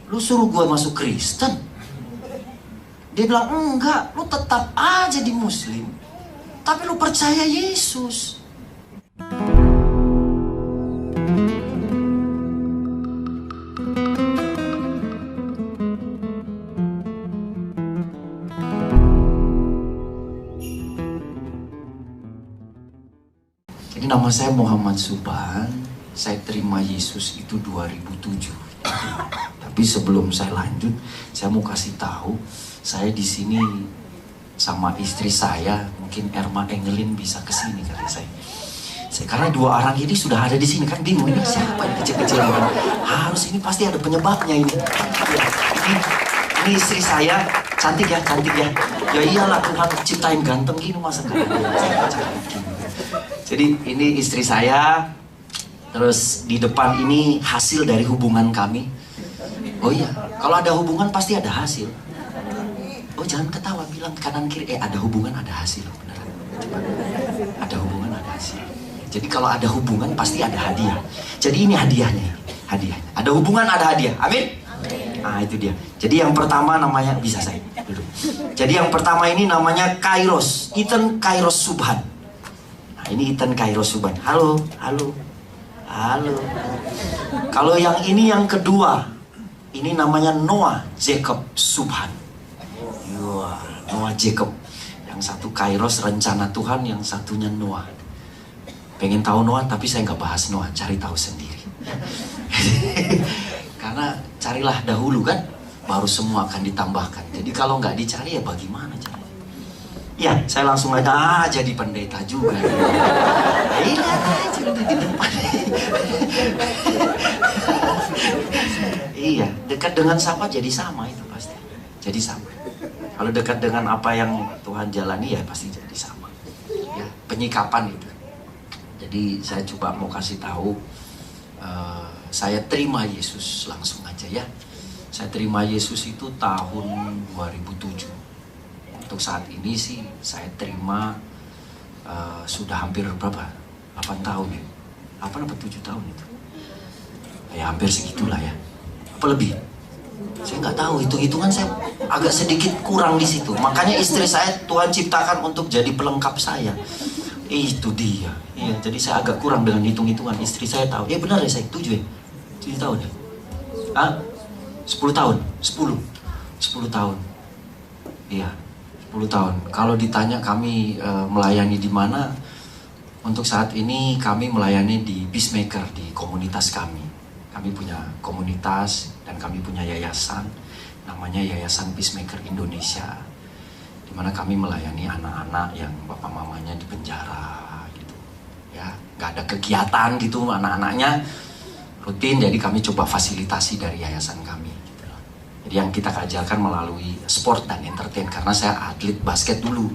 lu suruh gue masuk Kristen. Dia bilang, enggak, lu tetap aja di Muslim, tapi lu percaya Yesus. Jadi nama saya Muhammad Subhan. Saya terima Yesus itu 2007. Tapi sebelum saya lanjut, saya mau kasih tahu, saya di sini sama istri saya, mungkin Erma Engelin bisa ke sini kali saya. Karena dua orang ini sudah ada di sini, kan bingung ini siapa yang kecil-kecil kan. Harus ini pasti ada penyebabnya ini. Ya, ini istri saya, cantik ya. Ya iyalah, Tuhan ciptain ganteng gini masa kan. Jadi ini istri saya. Terus di depan ini hasil dari hubungan kami. Oh iya, kalau ada hubungan pasti ada hasil. Oh jangan ketawa, bilang kanan kiri. Ada hubungan ada hasil, beneran. Ada hubungan ada hasil. Jadi kalau ada hubungan pasti ada hadiah. Jadi ini hadiahnya. Ada hubungan ada hadiah. Amin. Nah itu dia. Jadi yang pertama namanya, bisa saya duduk. Jadi yang pertama ini namanya Kairos, Ethan Kairos Subhan. Nah ini Ethan Kairos Subhan. Halo. Kalau yang ini yang kedua, ini namanya Noah Jacob Subhan. Wah, Noah Jacob. Yang satu Kairos rencana Tuhan, yang satunya Noah. Pengen tahu Noah, tapi saya nggak bahas Noah, cari tahu sendiri. Karena carilah dahulu kan, baru semua akan ditambahkan. Jadi kalau nggak dicari ya bagaimana caranya? Ya, saya langsung aja jadi pendeta juga. Iya aja di depan. Iya, dekat dengan sama jadi sama itu pasti. Jadi sama. Kalau dekat dengan apa yang Tuhan jalani ya pasti jadi sama. Ya, penyikapan itu. Jadi saya coba mau kasih tahu, saya terima Yesus langsung aja ya. Saya terima Yesus itu tahun 2007. Untuk saat ini sih saya terima sudah hampir berapa? 8 tahun ya? 8 atau 7 tahun itu? Ya hampir segitulah ya. Apa lebih? Saya nggak tahu, hitung-hitungan saya agak sedikit kurang di situ. Makanya istri saya Tuhan ciptakan untuk jadi pelengkap saya. Itu dia. Iya, jadi saya agak kurang dengan hitung-hitungan. Istri saya tahu. Ya benar ya, saya 7 ya? 7 tahun ya? 10 tahun? 10 tahun. Iya, 10 tahun. Kalau ditanya kami melayani di mana, untuk saat ini kami melayani di Peacemaker, di komunitas kami. Kami punya komunitas dan kami punya yayasan, namanya Yayasan Peacemaker Indonesia, di mana kami melayani anak-anak yang bapak mamanya di penjara gitu. Ya, nggak ada kegiatan gitu anak-anaknya, rutin, jadi kami coba fasilitasi dari yayasan kami. Jadi yang kita ajarkan melalui sport dan entertain, karena saya atlet basket dulu.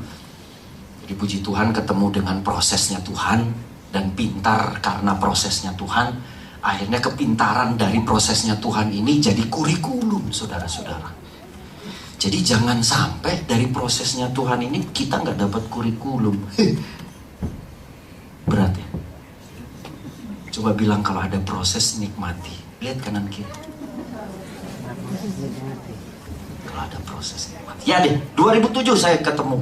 Jadi puji Tuhan ketemu dengan prosesnya Tuhan dan pintar karena prosesnya Tuhan. Akhirnya kepintaran dari prosesnya Tuhan ini jadi kurikulum, saudara-saudara. Jadi jangan sampai dari prosesnya Tuhan ini kita nggak dapat kurikulum. Berat ya. Coba bilang kalau ada proses nikmati. Lihat kanan kiri. Kalau ada proses nikmati. Ya deh, 2007 saya ketemu.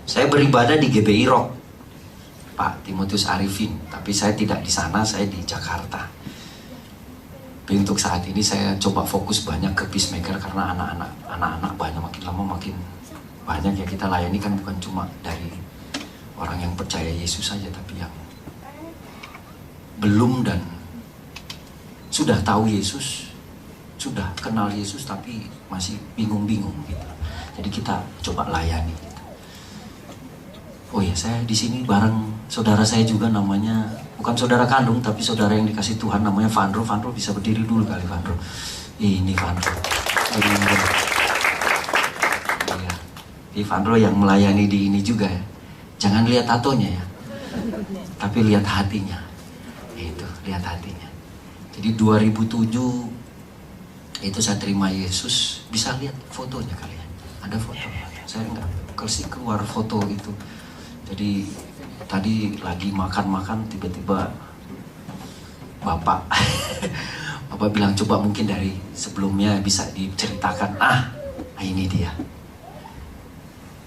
Saya beribadah di GBI Rock, Pak Timotius Arifin. Tapi saya tidak di sana, saya di Jakarta. Tapi untuk saat ini saya coba fokus banyak ke Peacemaker karena anak-anak banyak, makin lama makin banyak ya kita layani, kan bukan cuma dari orang yang percaya Yesus saja, tapi yang belum dan sudah tahu Yesus, sudah kenal Yesus tapi masih bingung-bingung gitu. Jadi kita coba layani gitu. Oh ya, saya di sini bareng saudara saya juga, namanya bukan saudara kandung tapi saudara yang dikasih Tuhan, namanya Vandro. Vandro bisa berdiri dulu kali, Vandro. Ini Vandro. Iya. Ini Vandro yang melayani di ini juga ya. Jangan lihat tatonya ya, tapi lihat hatinya. Itu, lihat hatinya. Jadi 2007 itu saya terima Yesus. Bisa lihat fotonya kalian? Ada foto? Saya nggak kasih keluar foto gitu. Jadi tadi lagi makan-makan tiba-tiba bapak Papa bilang coba mungkin dari sebelumnya bisa diceritakan. Ini dia.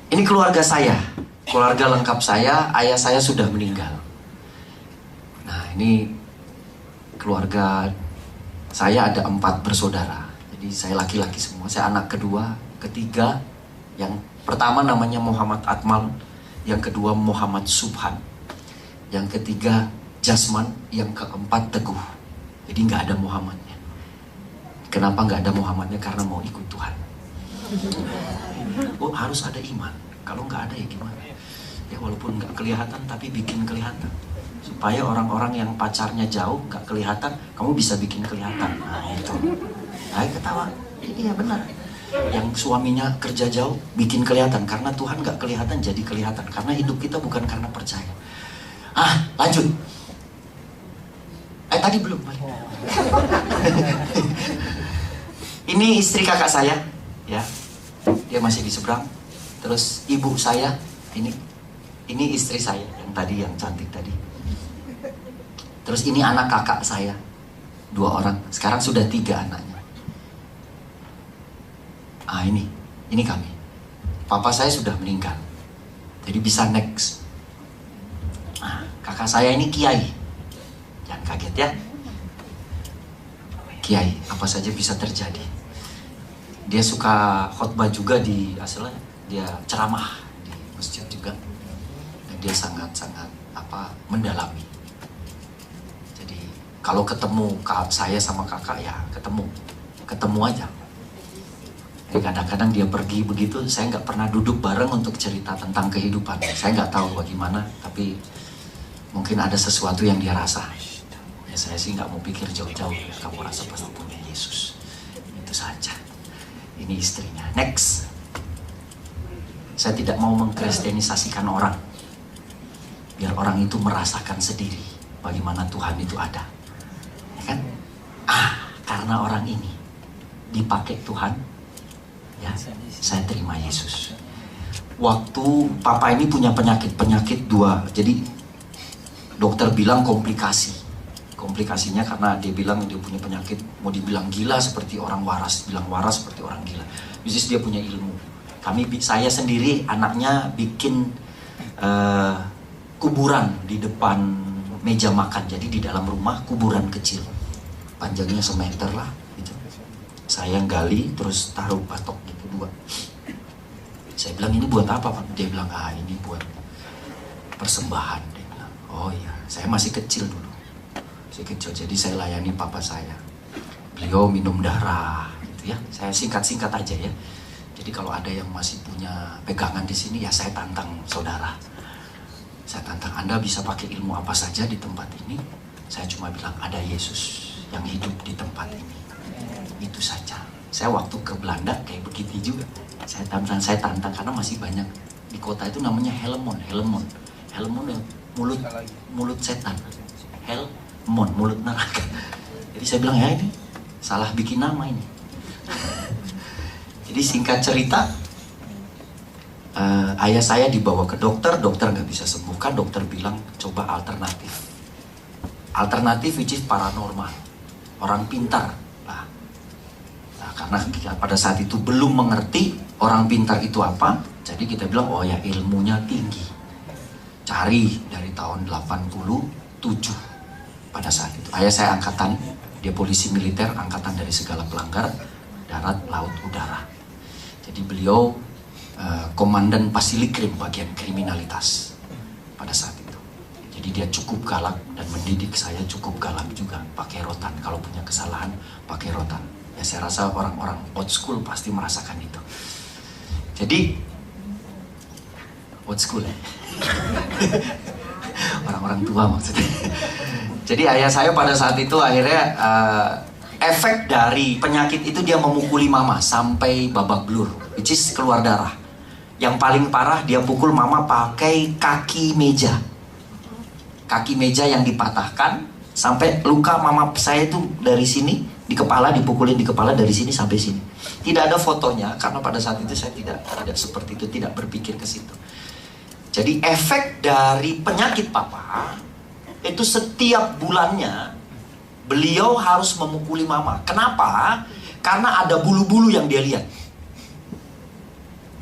Ini keluarga saya, keluarga lengkap saya. Ayah saya sudah meninggal. Nah, ini keluarga saya ada 4 bersaudara. Jadi saya laki-laki semua. Saya anak kedua, ketiga. Yang pertama namanya Muhammad Atmal, yang kedua Muhammad Subhan, yang ketiga Jasman, yang keempat Teguh. Jadi nggak ada Muhammadnya. Kenapa nggak ada Muhammadnya? Karena mau ikut Tuhan. Oh, harus ada iman. Kalau nggak ada ya gimana? Ya walaupun nggak kelihatan tapi bikin kelihatan. Supaya orang-orang yang pacarnya jauh nggak kelihatan, kamu bisa bikin kelihatan. Nah itu. Ayo ketawa. Iya benar. Yang suaminya kerja jauh bikin kelihatan. Karena Tuhan nggak kelihatan jadi kelihatan. Karena hidup kita bukan karena percaya. Lanjut. Tadi belum. Ini istri kakak saya, ya. Dia masih di seberang. Terus ibu saya, ini istri saya yang tadi, yang cantik tadi. Terus ini anak kakak saya, 2 orang. Sekarang sudah 3 anaknya. Ini kami. Papa saya sudah meninggal, jadi bisa next. Kakak saya ini kiai. Jangan kaget ya. Kiai, apa saja bisa terjadi. Dia suka khotbah juga asalnya dia ceramah di masjid juga. Dan dia sangat-sangat mendalami. Jadi kalau ketemu saya sama kakak ya ketemu aja. Jadi kadang-kadang dia pergi begitu, saya nggak pernah duduk bareng untuk cerita tentang kehidupan. Saya nggak tahu bagaimana, tapi mungkin ada sesuatu yang dia rasa. Ya saya sih nggak mau pikir jauh-jauh. Kamu rasa pasti punya Yesus. Itu saja. Ini istrinya. Next. Saya tidak mau mengkristenisasikan orang. Biar orang itu merasakan sendiri bagaimana Tuhan itu ada. Ya kan? Karena orang ini dipakai Tuhan, ya, saya terima Yesus. Waktu papa ini punya penyakit 2. Jadi dokter bilang komplikasinya karena dia bilang dia punya penyakit, mau dibilang gila seperti orang waras, bilang waras seperti orang gila. Bisnis dia punya ilmu. Saya sendiri anaknya bikin kuburan di depan meja makan. Jadi di dalam rumah kuburan kecil, panjangnya semeter lah gitu. Saya gali terus taruh batok gitu 2. Saya bilang ini buat apa Pak? Dia bilang ini buat persembahan. Dia bilang oh iya, saya masih kecil dulu. Jadi saya layani papa saya. Beliau minum darah gitu ya. Saya singkat-singkat aja ya. Jadi kalau ada yang masih punya pegangan di sini ya saya tantang saudara. Saya tantang Anda bisa pakai ilmu apa saja di tempat ini. Saya cuma bilang ada Yesus yang hidup di tempat ini. Itu saja. Saya waktu ke Belanda kayak begitu juga. Saya tantang karena masih banyak di kota itu namanya Helmond yang mulut setan. Mulut neraka. Jadi saya bilang ya ini salah bikin nama ini. Jadi singkat cerita, ayah saya dibawa ke dokter nggak bisa sembuhkan. Dokter bilang coba alternatif which is paranormal, orang pintar. Nah, karena pada saat itu belum mengerti orang pintar itu apa, jadi kita bilang oh ya ilmunya tinggi. Cari dari tahun 87. Pada saat itu ayah saya angkatan, dia polisi militer, angkatan dari segala pelanggar darat, laut, udara. Jadi beliau komandan Pasilikrim bagian kriminalitas pada saat itu. Jadi dia cukup galak dan mendidik saya cukup galak juga, pakai rotan. Kalau punya kesalahan pakai rotan. Ya saya rasa orang-orang old school pasti merasakan itu. Jadi old school ya. Orang-orang tua maksudnya. Jadi ayah saya pada saat itu akhirnya efek dari penyakit itu dia memukuli mama sampai babak belur, which is keluar darah. Yang paling parah dia pukul mama pakai kaki meja. Kaki meja yang dipatahkan sampai luka mama saya itu dari sini di kepala, dipukulin di kepala dari sini sampai sini. Tidak ada fotonya karena pada saat itu saya tidak seperti itu, tidak berpikir ke situ. Jadi efek dari penyakit papa itu setiap bulannya Beliau harus memukuli mama. Kenapa? Karena ada bulu-bulu yang dia lihat.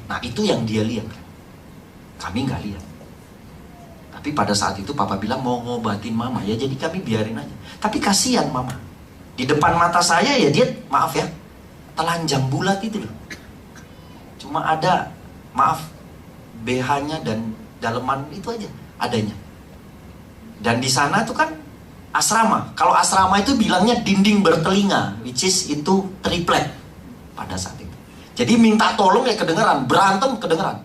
Nah, itu yang dia lihat. Kami nggak lihat. Tapi pada saat itu papa bilang mau ngobatin mama. Ya jadi kami biarin aja. Tapi kasihan mama. Di depan mata saya ya dia, maaf ya, telanjang bulat itu loh. Cuma ada, maaf, BH-nya dan daleman itu aja adanya. Dan di sana tuh kan asrama. Kalau asrama itu bilangnya dinding bertelinga, which is itu triplek pada saat itu. Jadi minta tolong ya kedengeran, berantem kedengeran.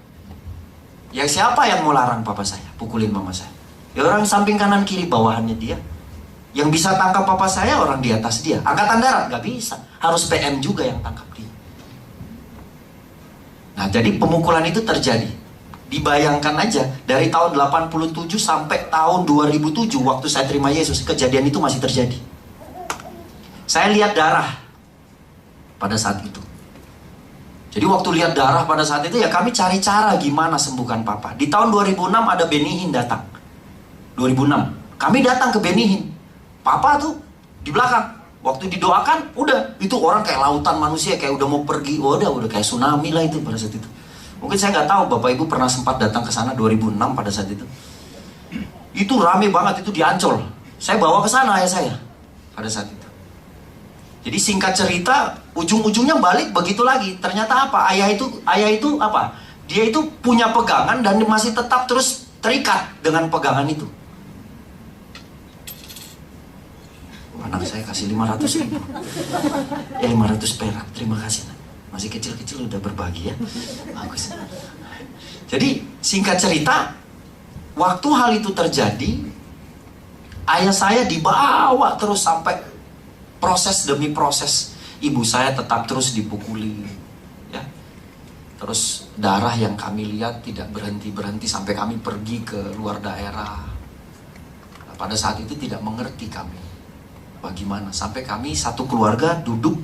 Ya siapa yang mau larang papa saya pukulin mama saya? Ya orang samping kanan kiri bawahannya dia. Yang bisa tangkap papa saya orang di atas dia. Angkatan darat nggak bisa, harus PM juga yang tangkap dia. Nah jadi pemukulan itu terjadi. Dibayangkan aja, dari tahun 87 sampai tahun 2007 waktu saya terima Yesus, kejadian itu masih terjadi. Saya lihat darah pada saat itu. Jadi waktu lihat darah pada saat itu ya kami cari cara gimana sembuhkan papa. Di tahun 2006 ada Benihin datang. 2006 kami datang ke Benihin. Papa tuh di belakang. Waktu didoakan udah itu orang kayak lautan manusia, kayak udah mau pergi. Udah kayak tsunami lah itu pada saat itu. Mungkin saya nggak tahu Bapak Ibu pernah sempat datang ke sana 2006 pada saat itu. Itu rame banget, itu di Ancol. Saya bawa ke sana ayah saya pada saat itu. Jadi singkat cerita, ujung-ujungnya balik begitu lagi. Ternyata apa? Ayah itu apa? Dia itu punya pegangan dan masih tetap terus terikat dengan pegangan itu. Anak saya kasih 500 ribu. 500 perak, terima kasih. Masih kecil-kecil udah berbagi ya. Bagus. Jadi singkat cerita, waktu hal itu terjadi, ayah saya dibawa terus sampai proses demi proses. Ibu saya tetap terus dipukuli ya. Terus darah yang kami lihat tidak berhenti-berhenti sampai kami pergi ke luar daerah. Nah, pada saat itu tidak mengerti kami bagaimana. Sampai kami satu keluarga duduk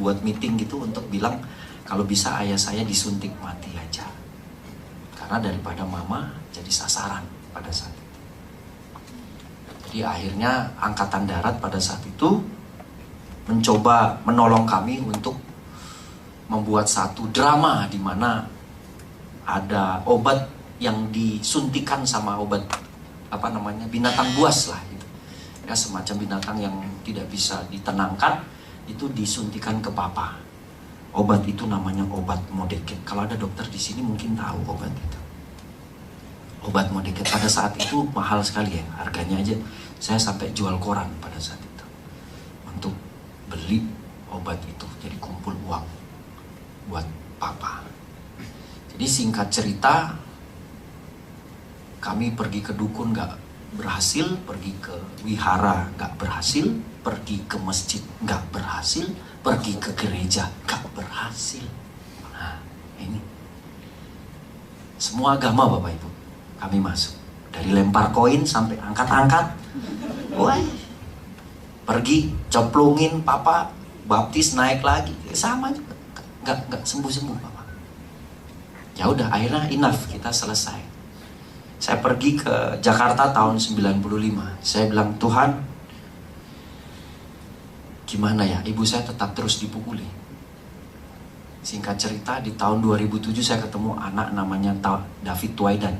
buat meeting gitu untuk bilang kalau bisa ayah saya disuntik mati aja. Karena daripada mama jadi sasaran pada saat itu. Jadi akhirnya Angkatan Darat pada saat itu mencoba menolong kami untuk membuat satu drama di mana ada obat yang disuntikan sama obat binatang buas lah gitu. Ya semacam binatang yang tidak bisa ditenangkan itu disuntikan ke papa. Obat itu namanya obat Modeket. Kalau ada dokter di sini mungkin tahu obat itu. Obat Modeket pada saat itu mahal sekali ya, harganya aja saya sampai jual koran pada saat itu untuk beli obat itu. Jadi kumpul uang buat papa. Jadi singkat cerita, kami pergi ke dukun nggak berhasil, pergi ke wihara nggak berhasil, pergi ke masjid nggak berhasil, pergi ke gereja nggak berhasil. Nah ini semua agama Bapak Ibu kami masuk, dari lempar koin sampai angkat-angkat. Wah, pergi coplongin papa, baptis naik lagi, sama juga nggak sembuh-sembuh papa. Ya udah akhirnya enough, kita selesai. Saya pergi ke Jakarta tahun 95. Saya bilang, Tuhan, gimana ya, ibu saya tetap terus dipukuli. Singkat cerita, di tahun 2007 saya ketemu anak namanya David Tuaidan.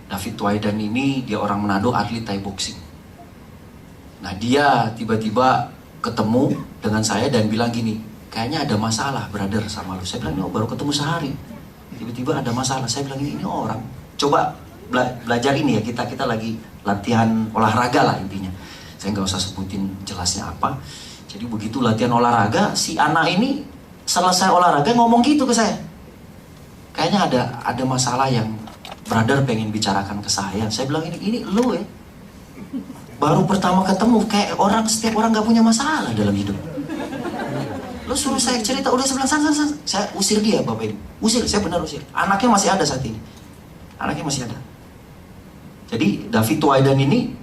David Tuaidan ini dia orang Manado, atlet Thai boxing. Nah dia tiba-tiba ketemu dengan saya dan bilang gini, kayaknya ada masalah brother sama lu. Saya bilang, baru ketemu sehari, tiba-tiba ada masalah. Saya bilang, ini orang coba belajar ini ya, kita lagi latihan olahraga lah intinya. Saya nggak usah sebutin jelasnya apa. Jadi begitu latihan olahraga, si anak ini selesai olahraga ngomong gitu ke saya. Kayaknya ada masalah yang brother pengen bicarakan ke saya. Saya bilang ini lu ya. Baru pertama ketemu, kayak setiap orang nggak punya masalah dalam hidup. Lu suruh saya cerita, udah saya bilang sana. Saya usir dia Bapak Ibu. Usir, saya benar usir. Anaknya masih ada saat ini. Anaknya masih ada. Jadi David Tuaidan ini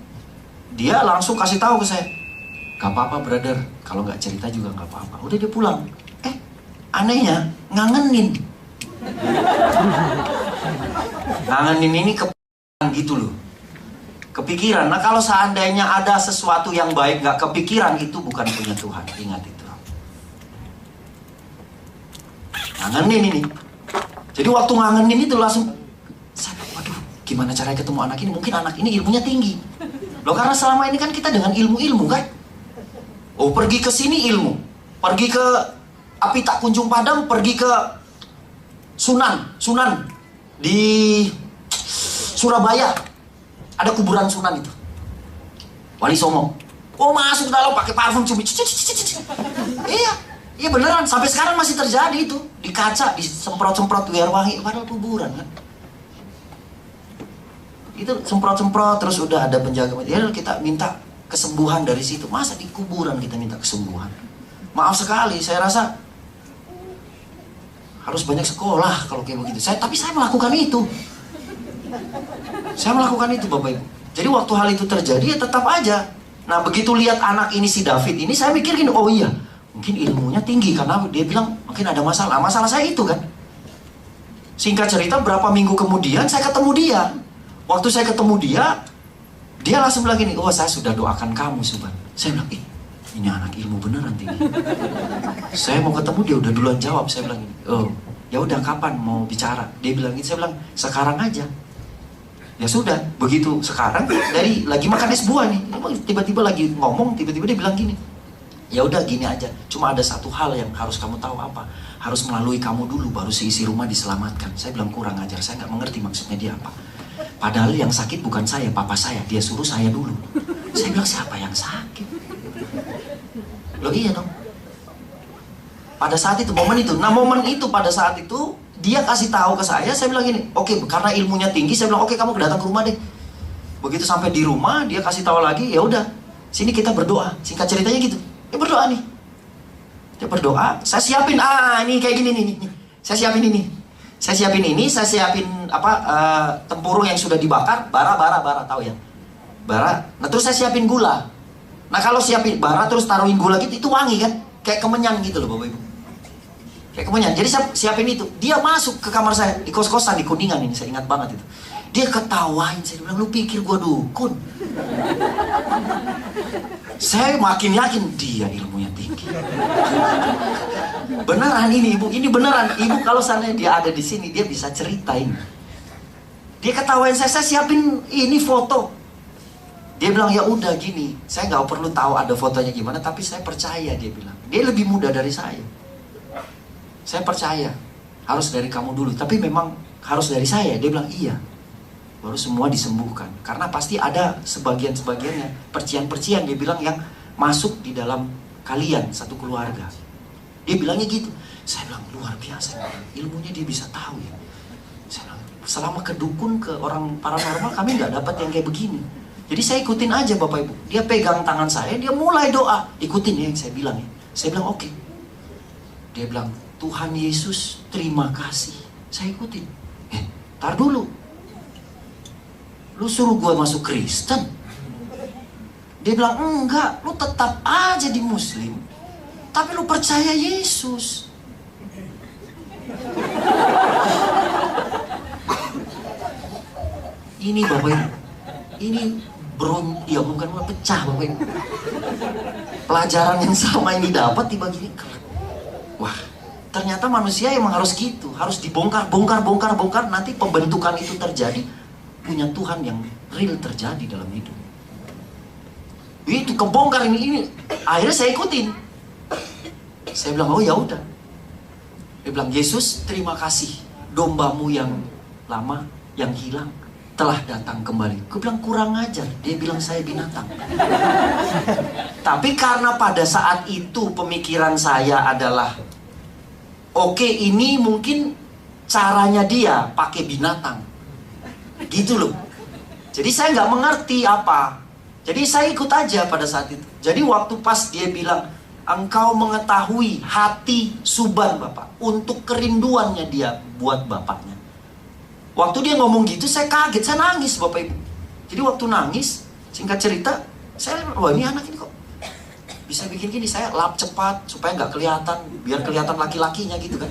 dia langsung kasih tahu ke saya, gak apa-apa brother, kalau nggak cerita juga nggak apa-apa. Udah dia pulang. Anehnya ngangenin. Ngangenin ini ke gitu loh. Kepikiran. Nah kalau seandainya ada sesuatu yang baik nggak kepikiran, itu bukan punya Tuhan. Ingat itu. Ngangenin ini. Jadi waktu ngangenin itu langsung, waduh, gimana caranya ketemu anak ini? Mungkin anak ini ilmunya tinggi. Loh karena selama ini kan kita dengan ilmu-ilmu kan. Oh pergi ke sini ilmu, pergi ke api tak kunjung padam, pergi ke Sunan di Surabaya. Ada kuburan Sunan itu, Wali Songo. Oh masuk dalam pakai parfum cumi. Iya beneran. Sampai sekarang masih terjadi itu. Di kaca, disemprot-semprot biar wangi. Padahal kuburan kan. Itu semprot-semprot terus udah ada penjaga. Ya kita minta kesembuhan dari situ. Masa di kuburan kita minta kesembuhan? Maaf sekali, saya rasa harus banyak sekolah kalau kayak begitu. Tapi saya melakukan itu. Saya melakukan itu Bapak Ibu. Jadi waktu hal itu terjadi ya tetap aja. Nah begitu lihat anak ini si David ini, saya mikir gini, oh iya mungkin ilmunya tinggi karena dia bilang mungkin ada masalah. Masalah saya itu kan. Singkat cerita berapa minggu kemudian saya ketemu dia. Waktu saya ketemu dia langsung bilang gini, oh saya sudah doakan kamu Suban. Saya bilang, ini anak ilmu beneran tinggi. Saya mau ketemu dia udah duluan jawab. Saya bilang gini, oh ya udah kapan mau bicara? Dia bilang gitu, saya bilang sekarang aja. Ya sudah, begitu sekarang dari lagi makan es buah nih, tiba-tiba lagi ngomong, tiba-tiba dia bilang gini, ya udah gini aja, cuma ada satu hal yang harus kamu tahu apa, harus melalui kamu dulu baru seisi rumah diselamatkan. Saya bilang kurang ajar, saya nggak mengerti maksudnya dia apa. Padahal yang sakit bukan saya, papa saya, dia suruh saya dulu. Saya bilang siapa yang sakit? Loh iya dong. Pada saat itu, momen itu pada saat itu dia kasih tahu ke saya bilang gini, oke, karena ilmunya tinggi, saya bilang oke kamu datang ke rumah deh. Begitu sampai di rumah, dia kasih tahu lagi, ya udah, sini kita berdoa. Singkat ceritanya gitu, dia berdoa nih. Dia berdoa, saya siapin, ini kayak gini nih. Saya siapin ini. Saya siapin tempurung yang sudah dibakar, bara, tahu ya? Bara. Nah terus saya siapin gula. Nah kalau siapin bara terus taruhin gula gitu, itu wangi kan? Kayak kemenyan gitu loh Bapak Ibu. Kayak kemenyan. Jadi saya siapin itu. Dia masuk ke kamar saya di kos-kosan di Kuningan ini, saya ingat banget itu. Dia ketawain, saya bilang lu pikir gua dukun? Saya makin yakin dia ilmunya tinggi. Beneran ini Ibu, ini beneran. Ibu kalau seandainya dia ada di sini, dia bisa ceritain. Dia ketawain saya siapin ini foto. Dia bilang ya udah gini, saya nggak perlu tahu ada fotonya gimana, tapi saya percaya, dia bilang. Dia lebih muda dari saya. Saya percaya, harus dari kamu dulu. Tapi memang harus dari saya. Dia bilang iya. Baru semua disembuhkan. Karena pasti ada sebagian-sebagiannya, percian-percian dia bilang yang masuk di dalam kalian, satu keluarga. Dia bilangnya gitu. Saya bilang luar biasa, ilmunya dia bisa tahu ya. Saya bilang, selama ke dukun, ke orang paranormal kami nggak dapat yang kayak begini. Jadi saya ikutin aja Bapak Ibu. Dia pegang tangan saya, dia mulai doa. Ikutin ya yang saya bilang ya. Saya bilang oke. Dia bilang, Tuhan Yesus terima kasih. Saya ikutin. Tar dulu. Lu suruh gue masuk Kristen? Dia bilang, enggak, lu tetap aja di Muslim. Tapi lu percaya Yesus. Ini Bapak Ibu, ini ya bukan pecah Bapak Ibu. Pelajaran yang sama ini dapat dibagi. Wah, ternyata manusia emang harus gitu, harus dibongkar, bongkar. Nanti pembentukan itu terjadi, punya Tuhan yang real terjadi dalam hidup. Itu kebongkar ini. Akhirnya saya ikutin. Saya bilang, oh ya udah. Dia bilang, Yesus terima kasih, dombamu yang lama, yang hilang telah datang kembali. Gue bilang kurang ajar. Dia bilang saya binatang. Tapi karena pada saat itu pemikiran saya adalah, oke, ini mungkin caranya dia pakai binatang. Gitu loh. Jadi saya nggak mengerti apa. Jadi saya ikut aja pada saat itu. Jadi waktu pas dia bilang, engkau mengetahui hati Suban Bapak, untuk kerinduannya dia buat bapaknya. Waktu dia ngomong gitu, saya kaget, saya nangis Bapak Ibu. Jadi waktu nangis, singkat cerita, saya, wah ini anak ini kok bisa bikin gini. Saya lap cepat supaya nggak kelihatan, biar kelihatan laki-lakinya gitu kan.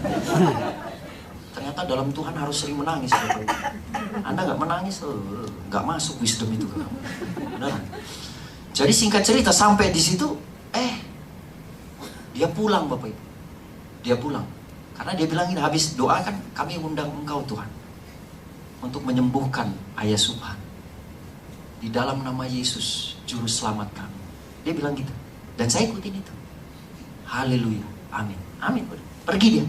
Ternyata dalam Tuhan harus sering menangis. Bapak Ibu. Anda nggak menangis, nggak masuk wisdom itu ke kamu. Beneran. Jadi singkat cerita sampai di situ, dia pulang Bapak Ibu. Dia pulang. Karena dia bilang ini, habis doa kan kami undang Engkau Tuhan untuk menyembuhkan ayah Subhan di dalam nama Yesus juru selamat kami. Dia bilang gitu. Dan saya ikutin itu. Haleluya. Amin. Amin. Pergi dia.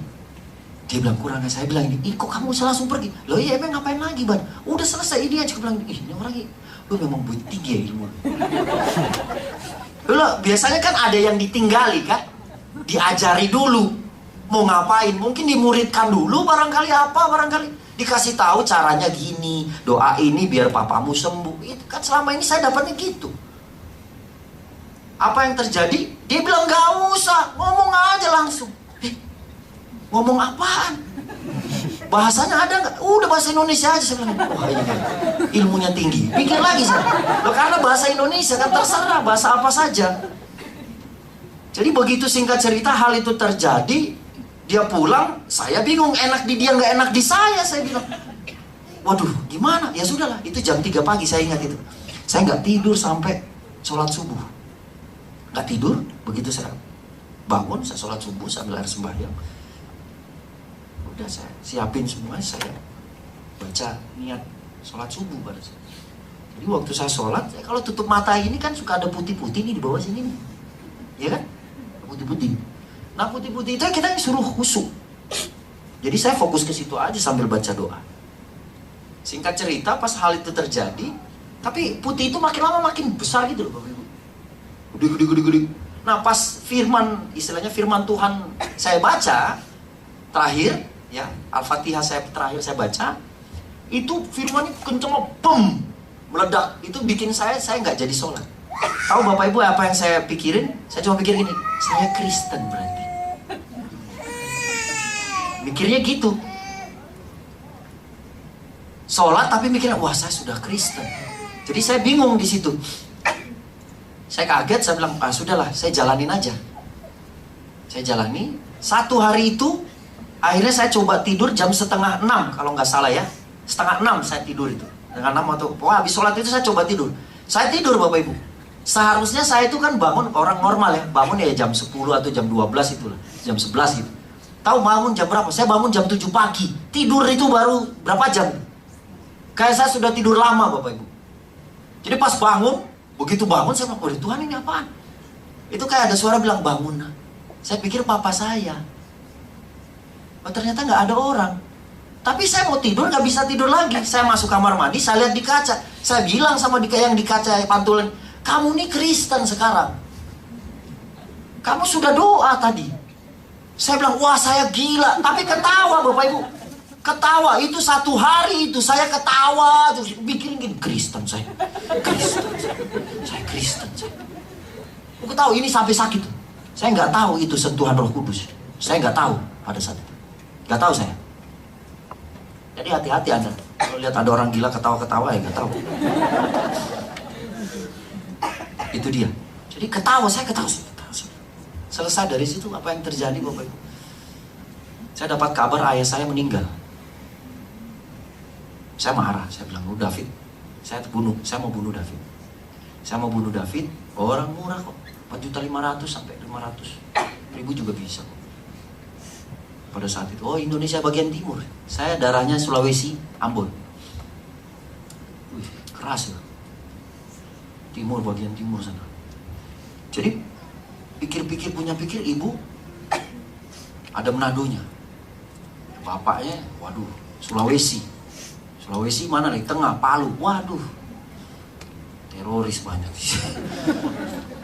Dia bilang kurangnya, saya bilang ini, kok kamu bisa langsung pergi? Loh iya emang ngapain lagi Ban? Udah selesai ini aja. Aku bilang, ini orang ini, lu memang tinggi ya ilmu. Loh, biasanya kan ada yang ditinggali kan? Diajari dulu. Mau ngapain? Mungkin dimuridkan dulu barangkali apa, barangkali. Dikasih tahu caranya gini, doa ini biar papamu sembuh. Itu kan selama ini saya dapatnya gitu. Apa yang terjadi? Dia bilang gak usah, ngomong aja langsung. Ngomong apaan? Bahasanya ada nggak? Udah bahasa Indonesia aja. Saya bilang, wah iya, ilmunya tinggi. Pikir lagi saya. Loh, karena bahasa Indonesia kan terserah bahasa apa saja. Jadi begitu singkat cerita hal itu terjadi, dia pulang, saya bingung, enak di dia nggak enak di saya bilang. Waduh, gimana? Ya sudahlah, itu jam 3 pagi saya ingat itu. Saya nggak tidur sampai sholat subuh. Nggak tidur, begitu saya bangun, saya sholat subuh sambil air sembahyang. Udah saya siapin semua, saya baca niat sholat subuh pada saya. Jadi waktu saya sholat, saya kalau tutup mata ini kan suka ada putih-putih nih di bawah sini nih. Ya kan? Putih-putih. Nah putih-putih itu kita suruh khusyuk. Jadi saya fokus ke situ aja sambil baca doa. Singkat cerita pas hal itu terjadi, tapi putih itu makin lama makin besar gitu loh Bapak Ibu. Gede. Nah pas firman, istilahnya firman Tuhan saya baca, terakhir, ya Al-Fatihah terakhir saya baca, itu firmannya kenceng, bum, meledak. Itu bikin saya nggak jadi sholat. Tahu Bapak Ibu apa yang saya pikirin? Saya cuma pikir gini, saya Kristen berarti. Mikirnya gitu. Sholat tapi mikirnya, wah saya sudah Kristen. Jadi saya bingung di situ. Saya kaget, saya bilang, sudahlah, saya jalanin aja. Saya jalani. Satu hari itu, akhirnya saya coba tidur jam 5:30 kalau nggak salah ya. 5:30 saya tidur itu. 5:30 atau, habis sholat itu saya coba tidur. Saya tidur Bapak Ibu. Seharusnya saya itu kan bangun, orang normal ya. Bangun ya jam 10 atau jam 12 itulah. Jam 11 gitu. Tahu bangun jam berapa? Saya bangun jam 7 pagi. Tidur itu baru berapa jam? Kayak saya sudah tidur lama Bapak Ibu. Jadi pas bangun, begitu bangun saya bilang, oh Tuhan ini apaan? Itu kayak ada suara bilang, bangun nak. Saya pikir papa saya. Oh ternyata nggak ada orang. Tapi saya mau tidur nggak bisa tidur lagi. Saya masuk kamar mandi, saya lihat di kaca. Saya bilang sama yang di kaca pantulan, kamu nih Kristen sekarang. Kamu sudah doa tadi. Saya bilang, wah saya gila. Tapi ketawa Bapak Ibu. Ketawa, itu satu hari itu saya ketawa. Terus bikin gini, Kristen saya. Kristen saya. Saya Kristen saya. Aku tahu ini sampai sakit. Saya nggak tahu itu sentuhan Roh Kudus. Saya nggak tahu pada saat itu. Nggak tahu saya. Jadi hati-hati Anda. Kalau lihat ada orang gila ketawa-ketawa ya nggak tahu. Itu dia. Jadi ketawa, saya ketawa. Selesai dari situ apa yang terjadi Bapak Ibu? Saya dapat kabar ayah saya meninggal. Saya marah, saya bilang, oh David, saya mau bunuh David. Saya mau bunuh David, orang murah kok. 4.500.000 sampai 500.000 juga bisa kok. Pada saat itu, oh Indonesia bagian timur. Saya darahnya Sulawesi, Ambon. Wih, keras ya. Timur, bagian timur sana. Jadi, pikir-pikir ibu, ada Menadonya. Bapaknya, waduh, Sulawesi mana nih? Tengah, Palu, waduh. Teroris banyak.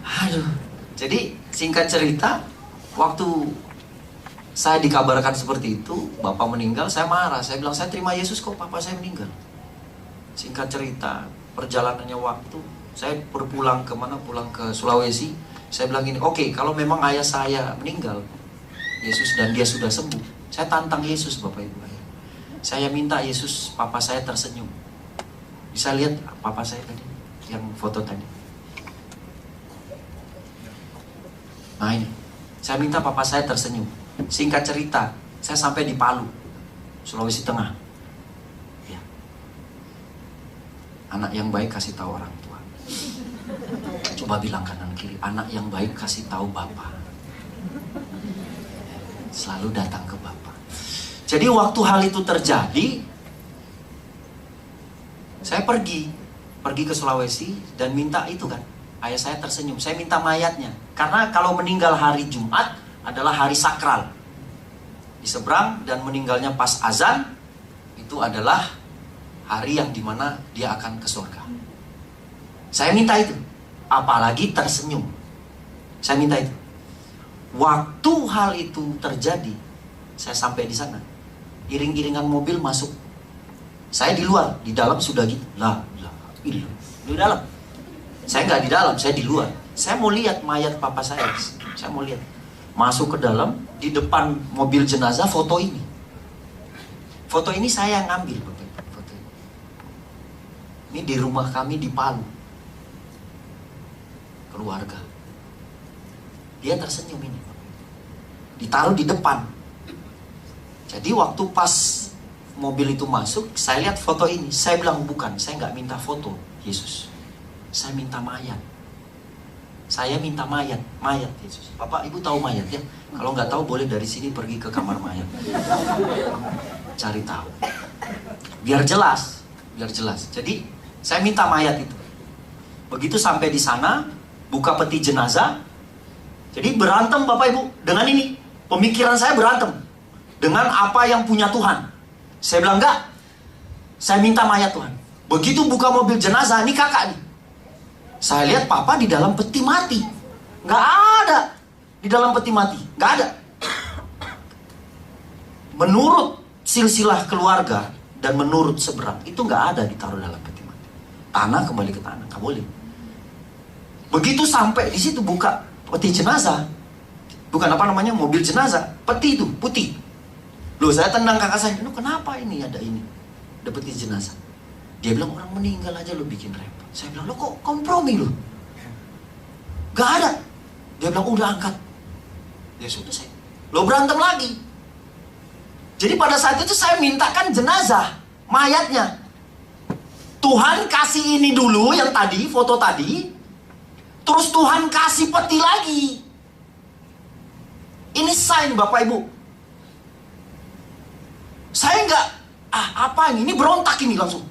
Aduh. Jadi, singkat cerita, waktu saya dikabarkan seperti itu, bapak meninggal, saya marah. Saya bilang, saya terima Yesus kok, papa saya meninggal. Singkat cerita, perjalanannya waktu, saya berpulang pulang ke Sulawesi. Saya bilang gini, oke, kalau memang ayah saya meninggal, Yesus dan dia sudah sembuh, saya tantang Yesus Bapak Ibu. Saya minta Yesus, papa saya tersenyum. Bisa lihat papa saya tadi, yang foto tadi. Nah ini, saya minta papa saya tersenyum. Singkat cerita, saya sampai di Palu. Sulawesi Tengah. Ya. Anak yang baik kasih tahu orang tua. Coba bilang kanan kiri, anak yang baik kasih tahu bapak. Selalu datang ke bapak. Jadi waktu hal itu terjadi, saya pergi ke Sulawesi dan minta itu kan. Ayah saya tersenyum, saya minta mayatnya. Karena kalau meninggal hari Jumat adalah hari sakral. Diseberang dan meninggalnya pas azan, itu adalah hari yang dimana dia akan ke surga. Saya minta itu. Apalagi tersenyum. Saya minta itu. Waktu hal itu terjadi, saya sampai di sana. Iring-iringan mobil masuk. Saya di luar, di dalam sudah gitu. Di dalam. Saya nggak di dalam, saya di luar. Saya mau lihat mayat papa saya. Saya mau lihat. Masuk ke dalam, di depan mobil jenazah foto ini. Foto ini saya yang ngambil. Foto ini. Ini di rumah kami di Palu. Keluarga. Dia tersenyum ini. Ditaruh di depan. Jadi waktu pas mobil itu masuk, saya lihat foto ini. Saya bilang bukan, saya nggak minta foto Yesus. Saya minta mayat. Saya minta mayat Yesus. Bapak Ibu tahu mayat ya? Kalau nggak tahu boleh dari sini pergi ke kamar mayat. Cari tahu. Biar jelas. Jadi saya minta mayat itu. Begitu sampai di sana, buka peti jenazah. Jadi berantem Bapak Ibu dengan ini. Pemikiran saya berantem dengan apa yang punya Tuhan. Saya bilang enggak. Saya minta mayat Tuhan. Begitu buka mobil jenazah, ini kakak nih. Saya lihat papa di dalam peti mati. Nggak ada di dalam peti mati. Nggak ada. Menurut silsilah keluarga dan menurut seberang, itu nggak ada ditaruh dalam peti mati. Tanah kembali ke tanah, nggak boleh. Begitu sampai di situ buka peti jenazah. Bukan mobil jenazah. Peti itu, putih. Loh, saya tendang kakak saya. Loh, kenapa ini ada ini? Ada peti jenazah. Dia bilang orang meninggal aja lo bikin repot. Saya bilang, lo kok kompromi lo? Gak ada. Dia bilang, udah angkat. Ya sudah saya. Lo berantem lagi. Jadi pada saat itu saya mintakan jenazah, mayatnya. Tuhan kasih ini dulu yang tadi, foto tadi. Terus Tuhan kasih peti lagi. Ini sign Bapak Ibu. Saya nggak, apa ini berontak ini langsung.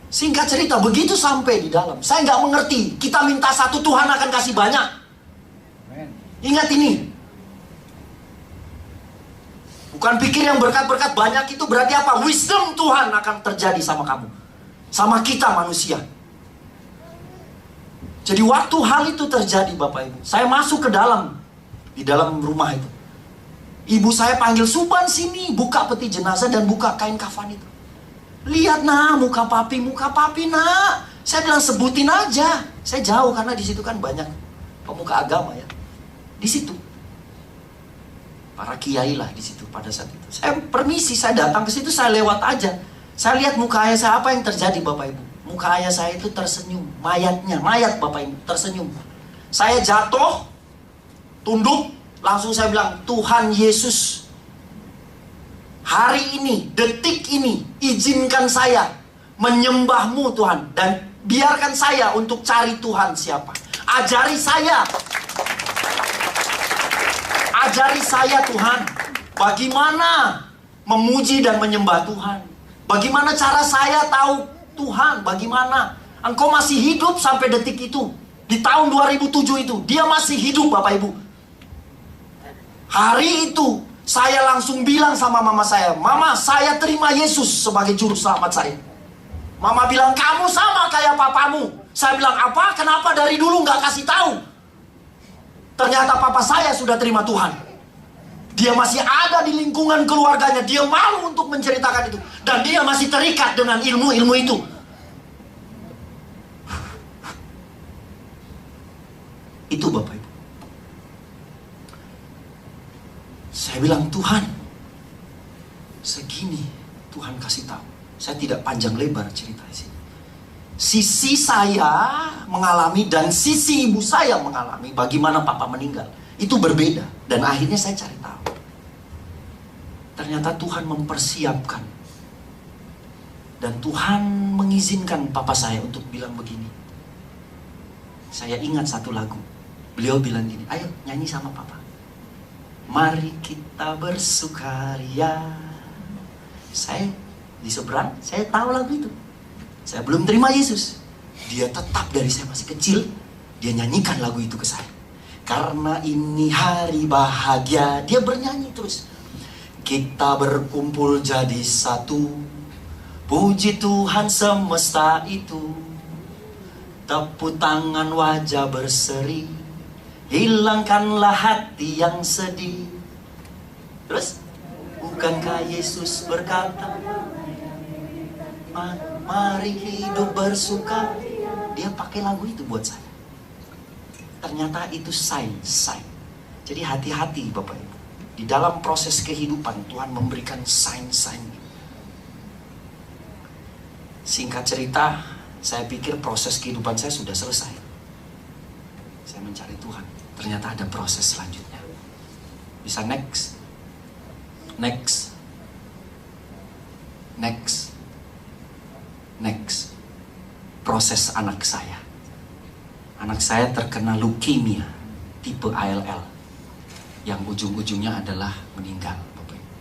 Singkat cerita, begitu sampai di dalam, saya nggak mengerti. Kita minta satu, Tuhan akan kasih banyak. Ingat ini. Bukan pikir yang berkat-berkat banyak itu berarti apa? Wisdom Tuhan akan terjadi sama kamu. Sama kita manusia. Jadi waktu hal itu terjadi Bapak Ibu, saya masuk ke dalam. Di dalam rumah itu. Ibu saya panggil, Suban sini, buka peti jenazah dan buka kain kafan itu. Lihat nak, muka papi nak. Saya bilang sebutin aja. Saya jauh karena di situ kan banyak pemuka agama ya. Di situ. Para kiai lah di situ pada saat itu. Saya permisi, saya datang ke situ, saya lewat aja. Saya lihat muka ayah saya, apa yang terjadi Bapak Ibu. Muka ayah saya itu tersenyum. Mayat Bapak Ibu, tersenyum. Saya jatuh, tunduk, langsung saya bilang, Tuhan Yesus, hari ini, detik ini, izinkan saya menyembah-Mu Tuhan. Dan biarkan saya untuk cari Tuhan siapa. Ajari saya Tuhan, bagaimana memuji dan menyembah Tuhan. Bagaimana cara saya tahu Tuhan, bagaimana Engkau masih hidup sampai detik itu. Di tahun 2007 itu, dia masih hidup Bapak Ibu. Hari itu, saya langsung bilang sama mama saya, Mama, saya terima Yesus sebagai juru selamat saya. Mama bilang, kamu sama kayak papamu. Saya bilang, apa? Kenapa dari dulu nggak kasih tahu? Ternyata papa saya sudah terima Tuhan. Dia masih ada di lingkungan keluarganya. Dia malu untuk menceritakan itu. Dan dia masih terikat dengan ilmu-ilmu itu. Itu Bapak Ibu. Saya bilang, Tuhan, segini Tuhan kasih tahu. Saya tidak panjang lebar cerita di sini. Sisi saya mengalami dan sisi ibu saya mengalami bagaimana papa meninggal. Itu berbeda. Dan akhirnya saya cari tahu. Ternyata Tuhan mempersiapkan. Dan Tuhan mengizinkan papa saya untuk bilang begini. Saya ingat satu lagu. Beliau bilang gini, ayo nyanyi sama papa. Mari kita bersukaria. Saya di seberang, saya tahu lagu itu. Saya belum terima Yesus. Dia tetap dari saya masih kecil, dia nyanyikan lagu itu ke saya. Karena ini hari bahagia, dia bernyanyi terus. Kita berkumpul jadi satu. Puji Tuhan semesta itu. Tepuk tangan wajah berseri. Hilangkanlah hati yang sedih. Terus, bukankah Yesus berkata, mari hidup bersuka. Dia pakai lagu itu buat saya. Ternyata itu sign. Jadi hati-hati Bapak Ibu. Di dalam proses kehidupan Tuhan memberikan sign. Singkat cerita, saya pikir proses kehidupan saya sudah selesai. Saya mencari Tuhan. Ternyata ada proses selanjutnya. Bisa next. Proses anak saya. Anak saya terkena leukemia tipe ALL yang ujung-ujungnya adalah meninggal, Bapak Ibu.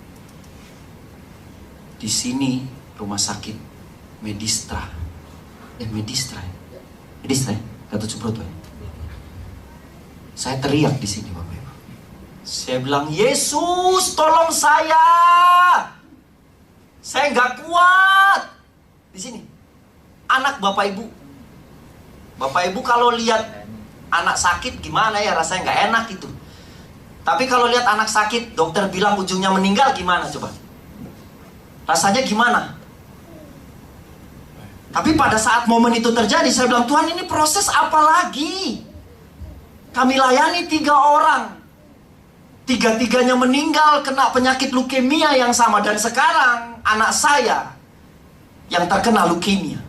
Di sini rumah sakit Medistra, Gatot Subroto ya. Saya teriak di sini, Bapak Ibu. Saya bilang, Yesus, tolong saya. Saya nggak kuat. Di sini, anak Bapak Ibu. Bapak Ibu kalau lihat anak sakit gimana ya, rasanya nggak enak itu. Tapi kalau lihat anak sakit, dokter bilang ujungnya meninggal, gimana coba? Rasanya gimana? Tapi pada saat momen itu terjadi, saya bilang, Tuhan, ini proses apa lagi? Kami layani 3 orang. 3-3-nya meninggal kena penyakit leukemia yang sama. Dan sekarang anak saya yang terkena leukemia.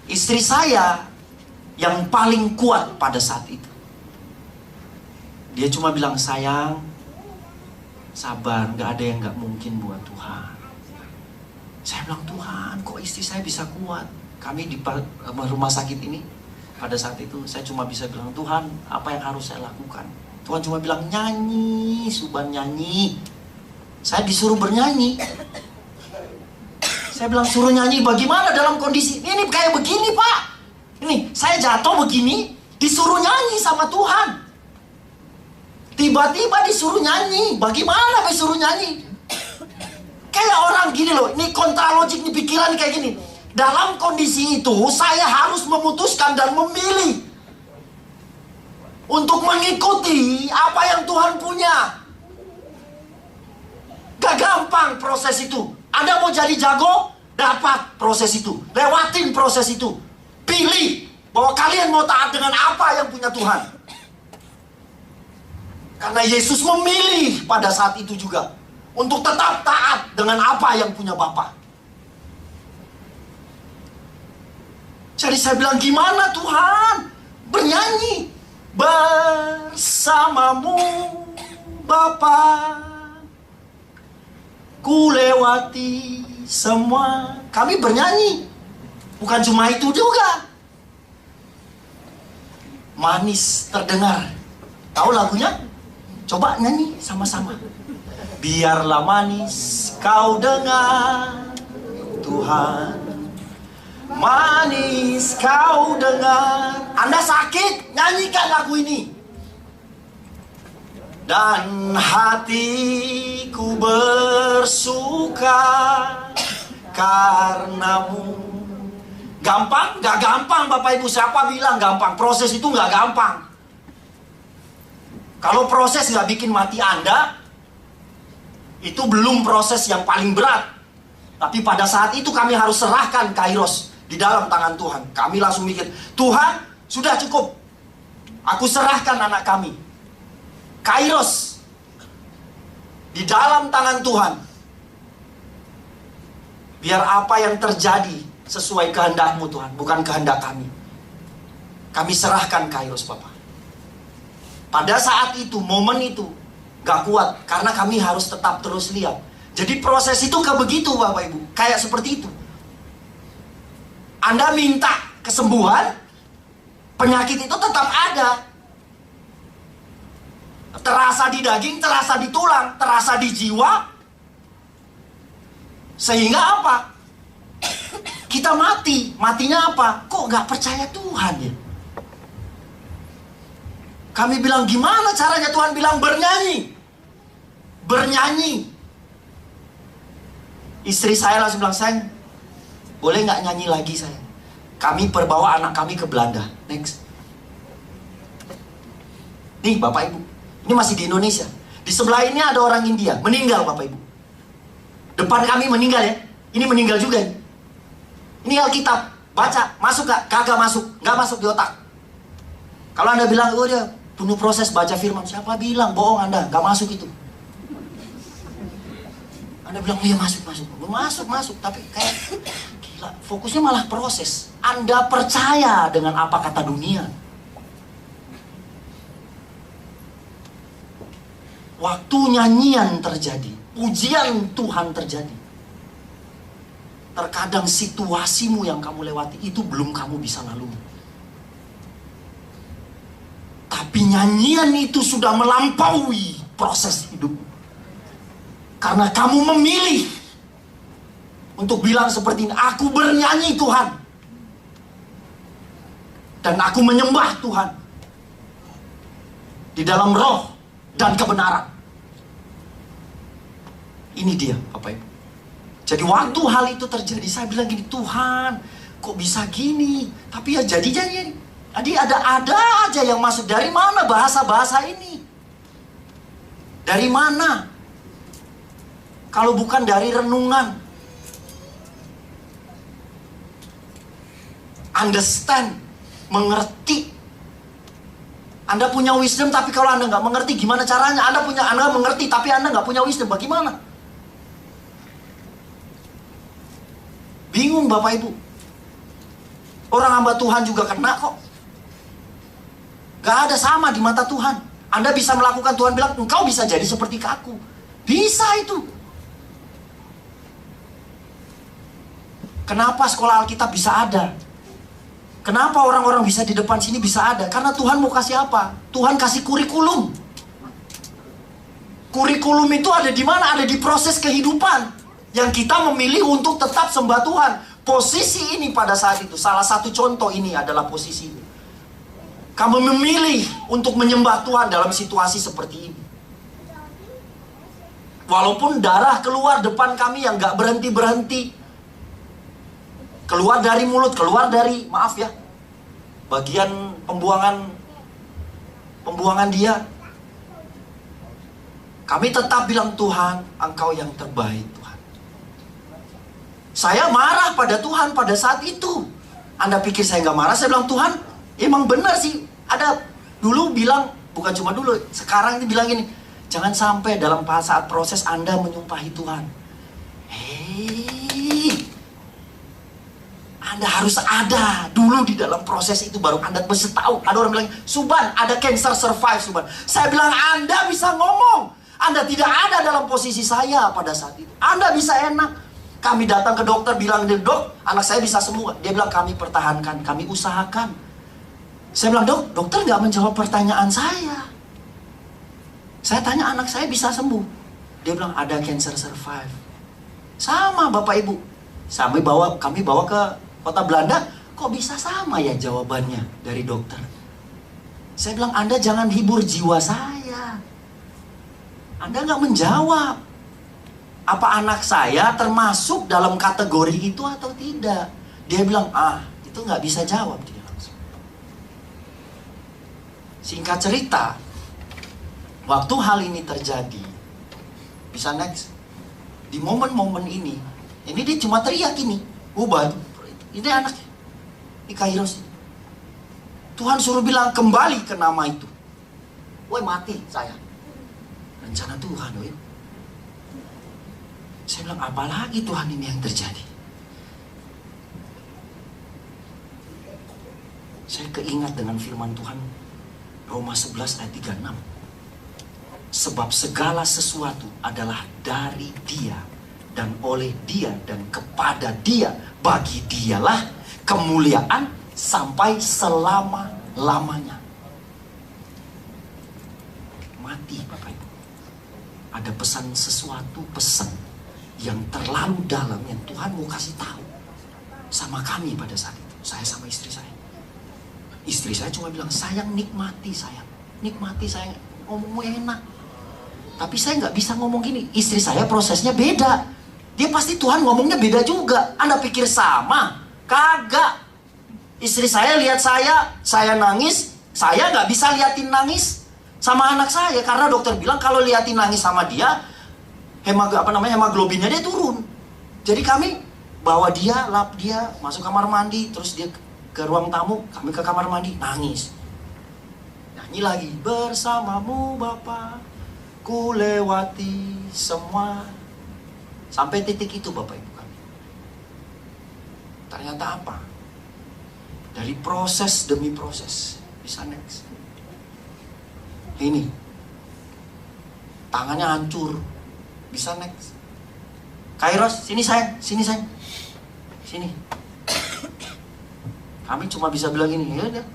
Istri saya yang paling kuat pada saat itu. Dia cuma bilang, sayang, sabar, gak ada yang gak mungkin buat Tuhan. Saya bilang, Tuhan, kok istri saya bisa kuat? Kami di rumah sakit ini, pada saat itu saya cuma bisa bilang, Tuhan, apa yang harus saya lakukan? Tuhan cuma bilang, nyanyi, Suban nyanyi. Saya disuruh bernyanyi. Saya bilang, suruh nyanyi bagaimana dalam kondisi ini kayak begini, Pak? Ini, saya jatuh begini, disuruh nyanyi sama Tuhan. Tiba-tiba disuruh nyanyi. Bagaimana disuruh nyanyi? Kayak orang gini loh, ini kontralogik, ini pikiran kayak gini. Dalam kondisi itu, saya harus memutuskan dan memilih untuk mengikuti apa yang Tuhan punya. Gak gampang proses itu. Anda mau jadi jago, dapat proses itu. Lewatin proses itu. Pilih bahwa kalian mau taat dengan apa yang punya Tuhan. Karena Yesus memilih pada saat itu juga untuk tetap taat dengan apa yang punya Bapa. Jadi saya bilang, gimana Tuhan? Bernyanyi bersamamu Bapa, ku lewati semua. Kami bernyanyi. Bukan cuma itu juga. Manis terdengar. Tahu lagunya? Coba nyanyi sama-sama. Biarlah manis kau dengar, Tuhan. Manis kau dengar. Anda sakit, nyanyikan lagu ini. Dan hatiku bersuka karenamu. Gampang? Gak gampang Bapak Ibu. Siapa bilang gampang? Proses itu gak gampang. Kalau proses gak bikin mati Anda, itu belum proses yang paling berat. Tapi pada saat itu kami harus serahkan Kairos di dalam tangan Tuhan. Kami langsung mikir, Tuhan, sudah cukup. Aku serahkan anak kami. Kairos di dalam tangan Tuhan. Biar apa yang terjadi sesuai kehendak-Mu Tuhan, bukan kehendak kami. Kami serahkan Kairos Bapak. Pada saat itu, momen itu, gak kuat, karena kami harus tetap terus lihat. Jadi proses itu kayak begitu Bapak Ibu, kayak seperti itu. Anda minta kesembuhan, penyakit itu tetap ada. Terasa di daging, terasa di tulang, terasa di jiwa. Sehingga apa? Kita mati. Matinya apa? Kok gak percaya Tuhan ya? Kami bilang, gimana caranya? Tuhan bilang bernyanyi. Bernyanyi. Istri saya langsung bilang, sayang, boleh gak nyanyi lagi sayang? Kami perbawa anak kami ke Belanda. Next. Nih Bapak Ibu, ini masih di Indonesia. Di sebelah ini ada orang India, meninggal Bapak Ibu. Depan kami meninggal ya. Ini meninggal juga nih. Ini Alkitab, baca, masuk gak? Kagak masuk, gak masuk di otak. Kalau Anda bilang, oh dia penuh proses baca firman, siapa bilang? Bohong Anda, gak masuk itu. Anda bilang, oh iya masuk. Tapi kayak, gila, fokusnya malah proses. Anda percaya dengan apa kata dunia. Waktu nyanyian terjadi, pujian Tuhan terjadi, terkadang situasimu yang kamu lewati itu belum kamu bisa lalui. Tapi nyanyian itu sudah melampaui proses hidup. Karena kamu memilih untuk bilang seperti ini, aku bernyanyi Tuhan. Dan aku menyembah Tuhan. Di dalam roh dan kebenaran. Ini dia Bapak Ibu. Jadi waktu hal itu terjadi, saya bilang gini, Tuhan kok bisa gini? Tapi ya jadi. Jadi ada aja yang masuk. Dari mana bahasa-bahasa ini? Dari mana? Kalau bukan dari renungan. Understand, mengerti. Anda punya wisdom, tapi kalau Anda nggak mengerti gimana caranya? Anda mengerti, tapi Anda nggak punya wisdom, bagaimana? Bingung Bapak Ibu. Orang hamba Tuhan juga kena kok. Gak ada sama di mata Tuhan. Anda bisa melakukan, Tuhan bilang, engkau bisa jadi seperti aku. Bisa itu. Kenapa sekolah Alkitab bisa ada? Kenapa orang-orang bisa di depan sini bisa ada? Karena Tuhan mau kasih apa? Tuhan kasih kurikulum. Kurikulum itu ada di mana? Ada di proses kehidupan. Yang kita memilih untuk tetap sembah Tuhan. Posisi ini pada saat itu, salah satu contoh ini adalah posisi ini. Kamu memilih untuk menyembah Tuhan dalam situasi seperti ini. Walaupun darah keluar depan kami yang gak berhenti-berhenti. Keluar dari mulut, keluar dari, maaf ya, bagian pembuangan dia. Kami tetap bilang, Tuhan, engkau yang terbaik Tuhan. Saya marah pada Tuhan pada saat itu. Anda pikir saya gak marah? Saya bilang, Tuhan, emang benar sih. Ada dulu bilang, bukan cuma dulu, sekarang ini bilang gini, jangan sampai dalam saat proses Anda menyumpahi Tuhan. Anda harus ada dulu di dalam proses itu, baru Anda bisa tahu. Ada orang bilang, Suban, ada cancer survive Suban. Saya bilang, Anda bisa ngomong. Anda tidak ada dalam posisi saya pada saat itu. Anda bisa enak. Kami datang ke dokter, bilang, dok, anak saya bisa sembuh. Dia bilang, kami pertahankan, kami usahakan. Saya bilang, dokter nggak menjawab pertanyaan saya. Saya tanya, anak saya bisa sembuh. Dia bilang, ada cancer survive. Sama Bapak Ibu. Kami bawa ke kota Belanda, kok bisa sama ya jawabannya dari dokter? Saya bilang, Anda jangan hibur jiwa saya. Anda nggak menjawab. Apa anak saya termasuk dalam kategori itu atau tidak? Dia bilang, itu nggak bisa jawab dia langsung. Singkat cerita, waktu hal ini terjadi, bisa next. Di momen-momen ini dia cuma teriak ini, ubah. Ini anaknya, di Kairos. Tuhan suruh bilang kembali ke nama itu. Woi, mati saya. Rencana Tuhan, woi. Saya bilang, apalagi Tuhan ini yang terjadi? Saya keingat dengan firman Tuhan Roma 11 ayat 36. Sebab segala sesuatu adalah dari Dia, dan oleh Dia, dan kepada Dia. Bagi Dialah kemuliaan sampai selama-lamanya. Mati Bapak Ibu. Ada pesan sesuatu, pesan yang terlalu dalam yang Tuhan mau kasih tahu sama kami pada saat itu. Saya sama istri saya. Istri saya cuma bilang, sayang nikmati sayang. Nikmati sayang, ngomongmu enak. Tapi saya nggak bisa ngomong gini. Istri saya prosesnya beda. Dia pasti Tuhan ngomongnya beda juga. Anda pikir sama? Kagak. Istri saya lihat saya nangis. Saya nggak bisa liatin nangis sama anak saya. Karena dokter bilang kalau liatin nangis sama dia, hemoglobinnya dia turun. Jadi kami bawa dia, lap dia, masuk kamar mandi. Terus dia ke ruang tamu, kami ke kamar mandi, nangis. Nyanyi lagi, bersamamu Bapa, ku lewati semua. Sampai titik itu Bapak Ibu kami. Ternyata apa? Dari proses demi proses, bisa next. Ini, tangannya hancur, bisa next. Kairos, sini sayang, sini. Kami cuma bisa bilang gini, ya udah.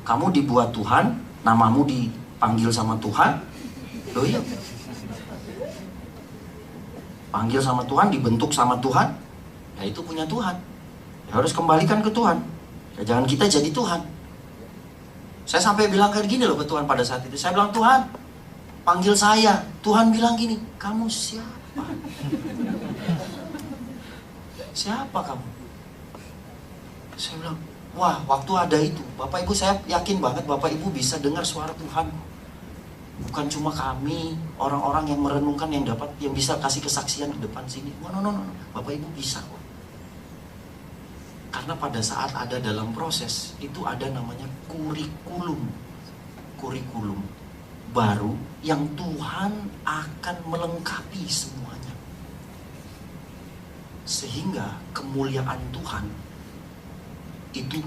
Kamu dibuat Tuhan, namamu dipanggil sama Tuhan. Loh iya. Panggil sama Tuhan, dibentuk sama Tuhan. Ya itu punya Tuhan. Ya harus kembalikan ke Tuhan. Ya jangan kita jadi Tuhan. Saya sampai bilang kayak gini loh ke Tuhan pada saat itu. Saya bilang, Tuhan, panggil saya. Tuhan bilang gini, kamu siapa? Siapa kamu? Saya bilang, wah, waktu ada itu, Bapak Ibu, saya yakin banget Bapak Ibu bisa dengar suara Tuhan. Bukan cuma kami, orang-orang yang merenungkan, yang bisa kasih kesaksian di depan sini. No. Bapak Ibu bisa kok. Karena pada saat ada dalam proses, itu ada namanya kurikulum. Kurikulum baru yang Tuhan akan melengkapi semuanya. Sehingga kemuliaan Tuhan itu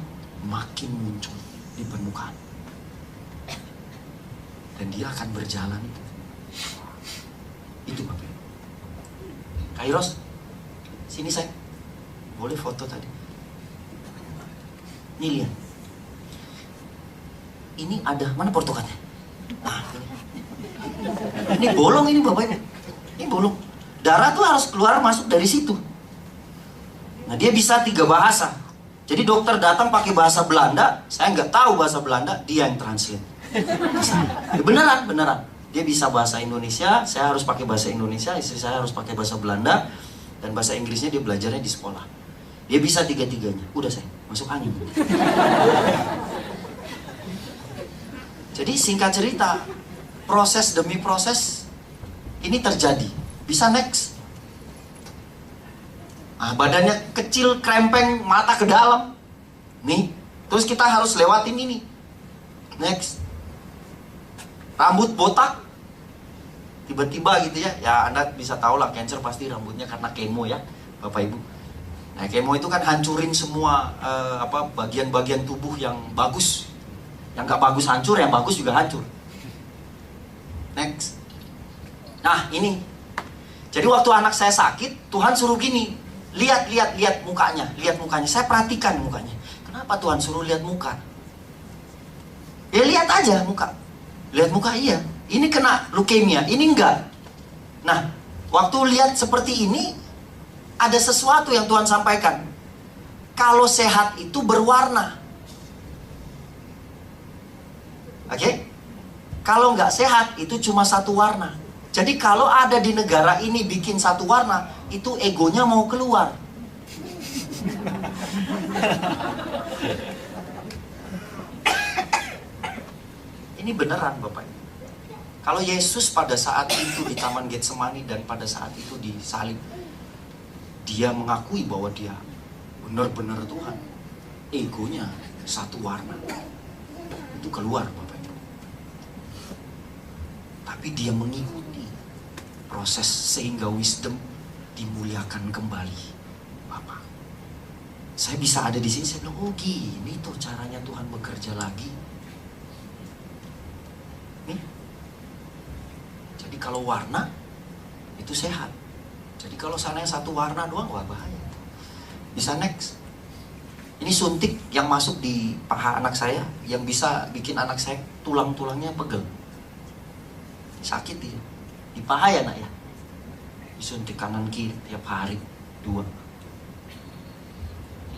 makin muncul di permukaan. Dan dia akan berjalan itu. Itu Bapak. Kairos, sini saya. Boleh foto tadi. Nih lihat. Ini ada, mana portokannya? Nah, ini bolong ini Bapak Ibu. Ini bolong. Darah tuh harus keluar masuk dari situ. Nah dia bisa 3 bahasa. Jadi dokter datang pakai bahasa Belanda, saya nggak tahu bahasa Belanda, dia yang translate. Ya, beneran. Dia bisa bahasa Indonesia, saya harus pakai bahasa Indonesia, istri saya harus pakai bahasa Belanda, dan bahasa Inggrisnya dia belajarnya di sekolah. Dia bisa 3-tiganya. Udah saya masuk angin. Jadi singkat cerita, proses demi proses ini terjadi. Bisa next. Nah, badannya kecil, krempeng, mata ke dalam. Nih, terus kita harus lewatin ini. Next. Rambut botak. Tiba-tiba gitu ya. Ya Anda bisa tahu lah, cancer pasti rambutnya karena kemo ya, Bapak Ibu. Nah, kemo itu kan hancurin semua bagian-bagian tubuh yang bagus. Yang gak bagus hancur, yang bagus juga hancur. Next. Nah, ini. Jadi waktu anak saya sakit, Tuhan suruh gini. Lihat mukanya, saya perhatikan mukanya. Kenapa Tuhan suruh lihat muka? Ya lihat aja muka. Lihat muka iya. Ini kena leukemia, ini enggak. Nah, waktu lihat seperti ini, ada sesuatu yang Tuhan sampaikan. Kalau sehat itu berwarna. Oke? Kalau nggak sehat itu cuma satu warna. Jadi kalau ada di negara ini bikin satu warna, itu egonya mau keluar. Ini beneran Bapak. Kalau Yesus pada saat itu di Taman Getsemani dan pada saat itu disalib, dia mengakui bahwa dia benar-benar Tuhan. Egonya satu warna. Itu keluar Bapak. Tapi dia mengikuti proses sehingga wisdom dimuliakan kembali. Bapak, saya bisa ada di sini, saya bilang, oh gini tuh caranya Tuhan bekerja lagi. Nih, kalau warna itu sehat. Jadi kalau sana satu warna doang, wah bahaya. Bisa next. Ini suntik yang masuk di paha anak saya, yang bisa bikin anak saya tulang-tulangnya pegel. Sakit dia. Di paha ya nak ya. Disuntik kanan kiri tiap hari 2.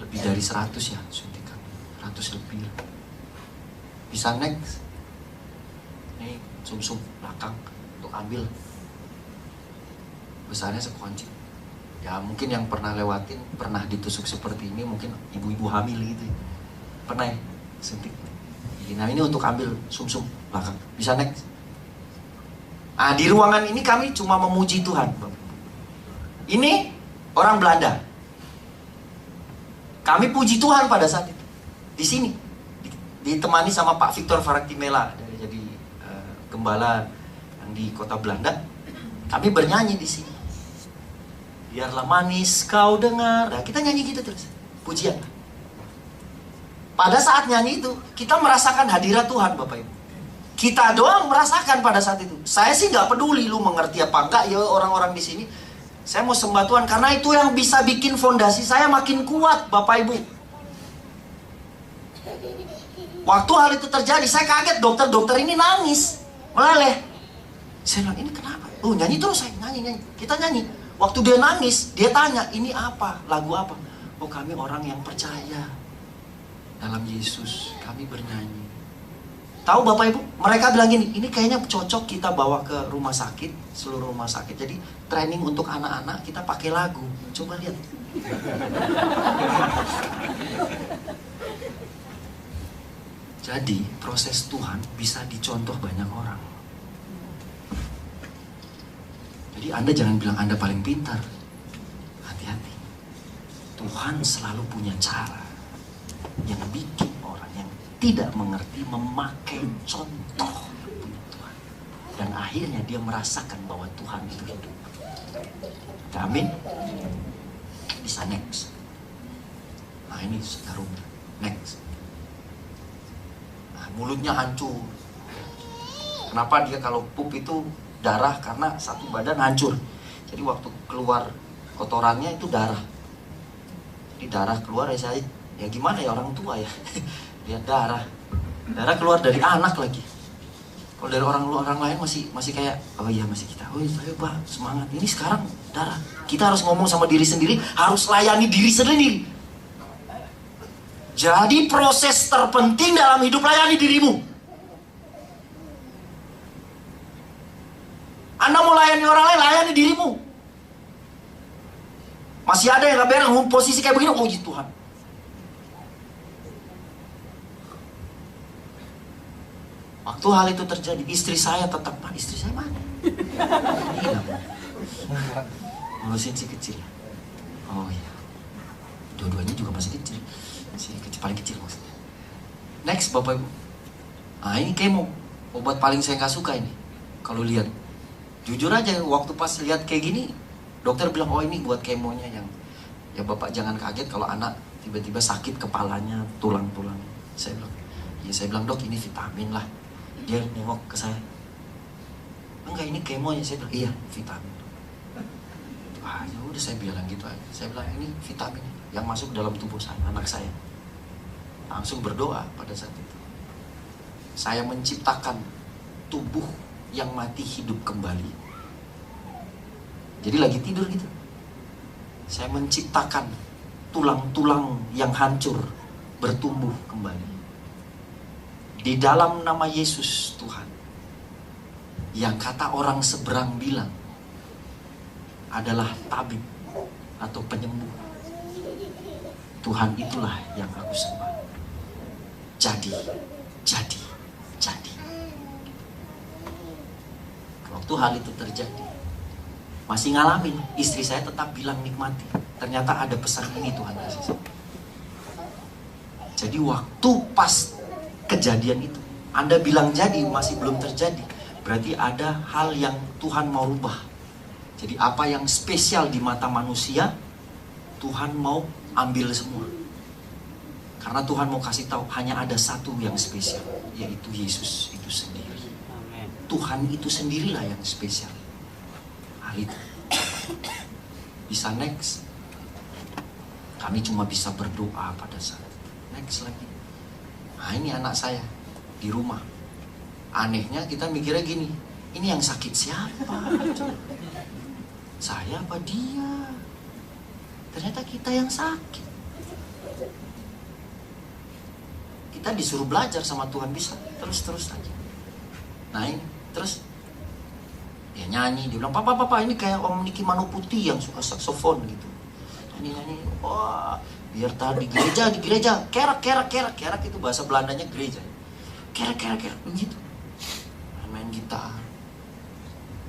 Lebih dari 100 ya suntikan. 100 lebih. Bisa next. Ini sumsum belakang untuk ambil. Besarnya sekunci. Ya mungkin yang pernah lewatin, pernah ditusuk seperti ini, mungkin ibu-ibu hamil gitu ya. Pernah ya, suntik. Nah ini untuk ambil sumsum belakang. Bisa next. Nah di ruangan ini kami cuma memuji Tuhan. Ini orang Belanda. Kami puji Tuhan pada saat itu. Di sini. Ditemani sama Pak Victor Varaktimela. Jadi gembala yang di kota Belanda. Kami bernyanyi di sini. Biarlah manis kau dengar. Nah, kita nyanyi gitu terus. Pujian. Pada saat nyanyi itu, kita merasakan hadirat Tuhan, Bapak Ibu. Kita doang merasakan pada saat itu. Saya sih nggak peduli lu mengerti apa enggak ya orang-orang di sini. Saya mau sembah Tuhan karena itu yang bisa bikin fondasi saya makin kuat, Bapak Ibu. Waktu hal itu terjadi, saya kaget. Dokter-dokter ini nangis, meleleh. Saya bilang, ini kenapa? Oh, nyanyi terus saya, nyanyi. Kita nyanyi. Waktu dia nangis, dia tanya, ini apa? Lagu apa? Oh, kami orang yang percaya dalam Yesus. Kami bernyanyi. Tahu Bapak Ibu, mereka bilang gini, ini kayaknya cocok kita bawa ke rumah sakit, seluruh rumah sakit. Jadi training untuk anak-anak, kita pakai lagu. Coba lihat. Jadi proses Tuhan bisa dicontoh banyak orang. Jadi Anda jangan bilang Anda paling pintar. Hati-hati. Tuhan selalu punya cara yang bikin orang yang tidak mengerti memakai contoh punya Tuhan. Dan akhirnya dia merasakan bahwa Tuhan itu hidup. Amin. Bisa next. Nah ini sekarang next. Nah, mulutnya hancur. Kenapa dia kalau pup itu darah? Karena satu badan hancur. Jadi waktu keluar kotorannya itu darah. Jadi darah keluar ya gimana ya orang tua ya. Lihat darah. Darah keluar dari anak lagi. Kalau dari orang lain masih kayak oh iya masih kita. Oh iya Pak, semangat. Ini sekarang darah. Kita harus ngomong sama diri sendiri, harus layani diri sendiri. Jadi proses terpenting dalam hidup layani dirimu. Anda mau layani orang lain, layani dirimu. Masih ada yang gak beres, posisi kayak begini, oh Tuhan. Waktu hal itu terjadi, istri saya tetap, istri saya mana? Hilang. Ngurusin si kecil. Oh iya. Dua-duanya juga masih kecil. Si kecil, paling kecil maksudnya. Next Bapak Ibu. Nah ini kemo. Obat paling saya gak suka ini. Kalau lihat. Jujur aja, waktu pas lihat kayak gini, dokter bilang, oh ini buat kemonya yang, ya Bapak jangan kaget kalau anak tiba-tiba sakit kepalanya, tulang-tulang. Saya bilang, dok ini vitamin lah. Dia nengok ke saya, enggak ini kemonya. Saya bilang, iya vitamin. Wah ya udah saya bilang gitu aja. Saya bilang ini vitamin yang masuk dalam tubuh saya, anak saya. Langsung berdoa pada saat itu. Saya menciptakan tubuh yang mati hidup kembali. Jadi lagi tidur gitu. Saya menciptakan tulang-tulang yang hancur bertumbuh kembali. Di dalam nama Yesus Tuhan. Yang kata orang seberang bilang adalah tabib atau penyembuh. Tuhan itulah yang aku sembah. Jadi. Waktu hal itu terjadi, masih ngalamin, istri saya tetap bilang nikmati. Ternyata ada pesan ini Tuhan kasih. Jadi waktu pas kejadian itu, Anda bilang jadi, masih belum terjadi. Berarti ada hal yang Tuhan mau rubah. Jadi apa yang spesial di mata manusia, Tuhan mau ambil semua. Karena Tuhan mau kasih tahu, hanya ada satu yang spesial, yaitu Yesus itu sendiri. Tuhan itu sendirilah yang spesial. Hari itu bisa next. Kami cuma bisa berdoa pada saat next lagi. Nah ini anak saya di rumah. Anehnya kita mikirnya gini, ini yang sakit siapa? Saya apa dia? Ternyata kita yang sakit. Kita disuruh belajar sama Tuhan, bisa terus aja. Nah ini terus dia nyanyi, dia bilang papa ini kayak Om Niki Mano Putih yang suka saksofon gitu. Nyanyi, wah biar tadi di gereja kerak itu bahasa Belandanya gereja. Kerak begitu. Main gitar.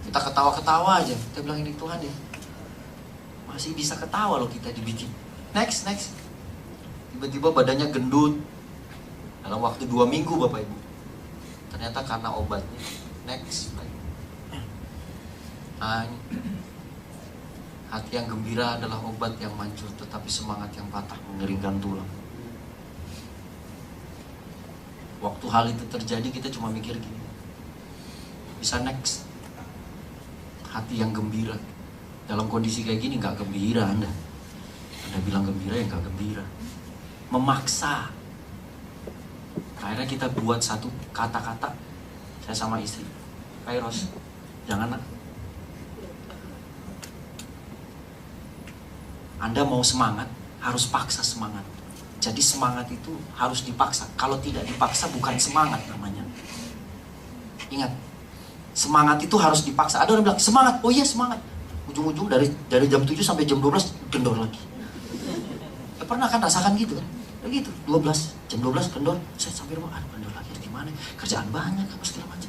Kita ketawa-ketawa aja. Kita bilang ini Tuhan ya. Masih bisa ketawa loh kita dibikin. Next. Tiba-tiba badannya gendut. Dalam waktu 2 minggu Bapak Ibu. Ternyata karena obatnya. Next. Nah, hati yang gembira adalah obat yang manjur, tetapi semangat yang patah mengeringkan tulang. Waktu hal itu terjadi kita cuma mikir gini, bisa next. Hati yang gembira. Dalam kondisi kayak gini gak gembira Anda bilang gembira ya gak gembira. Memaksa. Akhirnya kita buat satu kata-kata. Saya sama istri, Kairos, jangan nak. Anda mau semangat, harus paksa semangat. Jadi semangat itu harus dipaksa. Kalau tidak dipaksa bukan semangat namanya. Ingat, semangat itu harus dipaksa. Ada orang bilang, semangat, oh iya semangat. Ujung-ujung dari jam 7 sampai jam 12 kendor lagi. Ya pernah kan rasakan gitu kan? Begitu, jam 12 kendor. Saya sampai rumah, kendor lagi gimana? Kerjaan banyak, apa segala macam.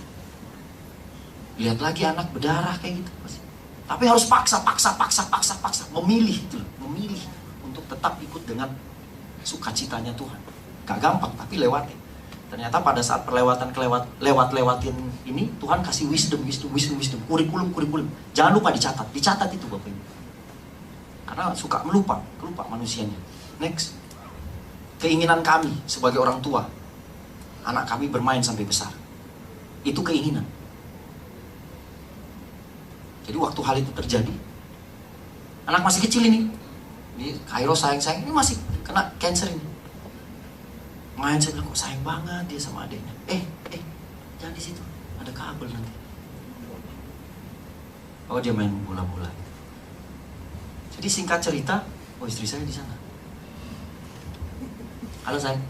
Lihat lagi anak berdarah kayak gitu. Tapi harus paksa. Memilih itu, memilih untuk tetap ikut dengan sukacitanya Tuhan. Gak gampang, tapi lewatin. Ternyata pada saat lewatin ini, Tuhan kasih wisdom, kurikulum. Jangan lupa dicatat itu Bapak Ibu. Karena suka kelupa manusianya. Next. Keinginan kami sebagai orang tua, anak kami bermain sampai besar. Itu keinginan. Jadi waktu hal itu terjadi, anak masih kecil ini Kairos sayang, ini masih kena cancer ini. Main, saya bilang kok sayang banget dia sama adiknya. Jangan di situ, ada kabel nanti. Oh dia main bola-bola. Jadi singkat cerita, istri saya di sana. Halo sayang.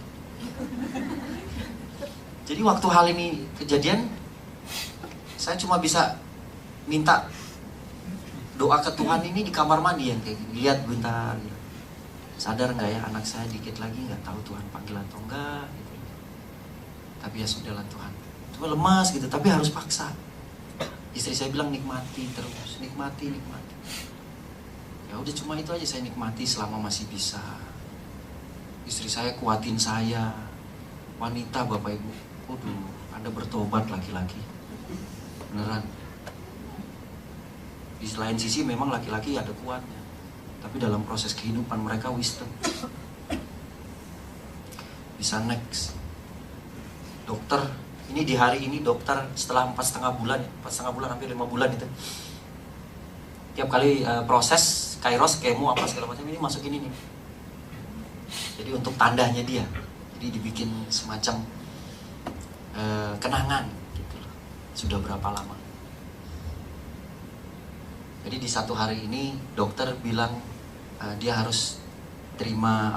Jadi waktu hal ini kejadian, saya cuma bisa minta doa ke Tuhan ini di kamar mandi yang kayak gini. Lihat bentar gitu. Sadar nggak ya anak saya dikit lagi nggak tahu Tuhan panggil atau enggak gitu. Tapi ya sudahlah Tuhan. Cuma lemas gitu, tapi harus paksa. Istri saya bilang nikmati terus, nikmati. Ya udah cuma itu aja saya nikmati selama masih bisa. Istri saya kuatin saya. Wanita Bapak Ibu. Waduh, Anda bertobat laki-laki. Beneran. Di lain sisi memang laki-laki ada kuatnya, tapi dalam proses kehidupan mereka wisdom. Bisa next. Dokter, ini di hari ini dokter setelah 4,5 bulan, hampir 5 bulan itu. Tiap kali proses Kairos, kemo apa segala macam ini masukin ini. Jadi untuk tandanya dia, jadi dibikin semacam kenangan gitu. Sudah berapa lama? Jadi di satu hari ini dokter bilang dia harus terima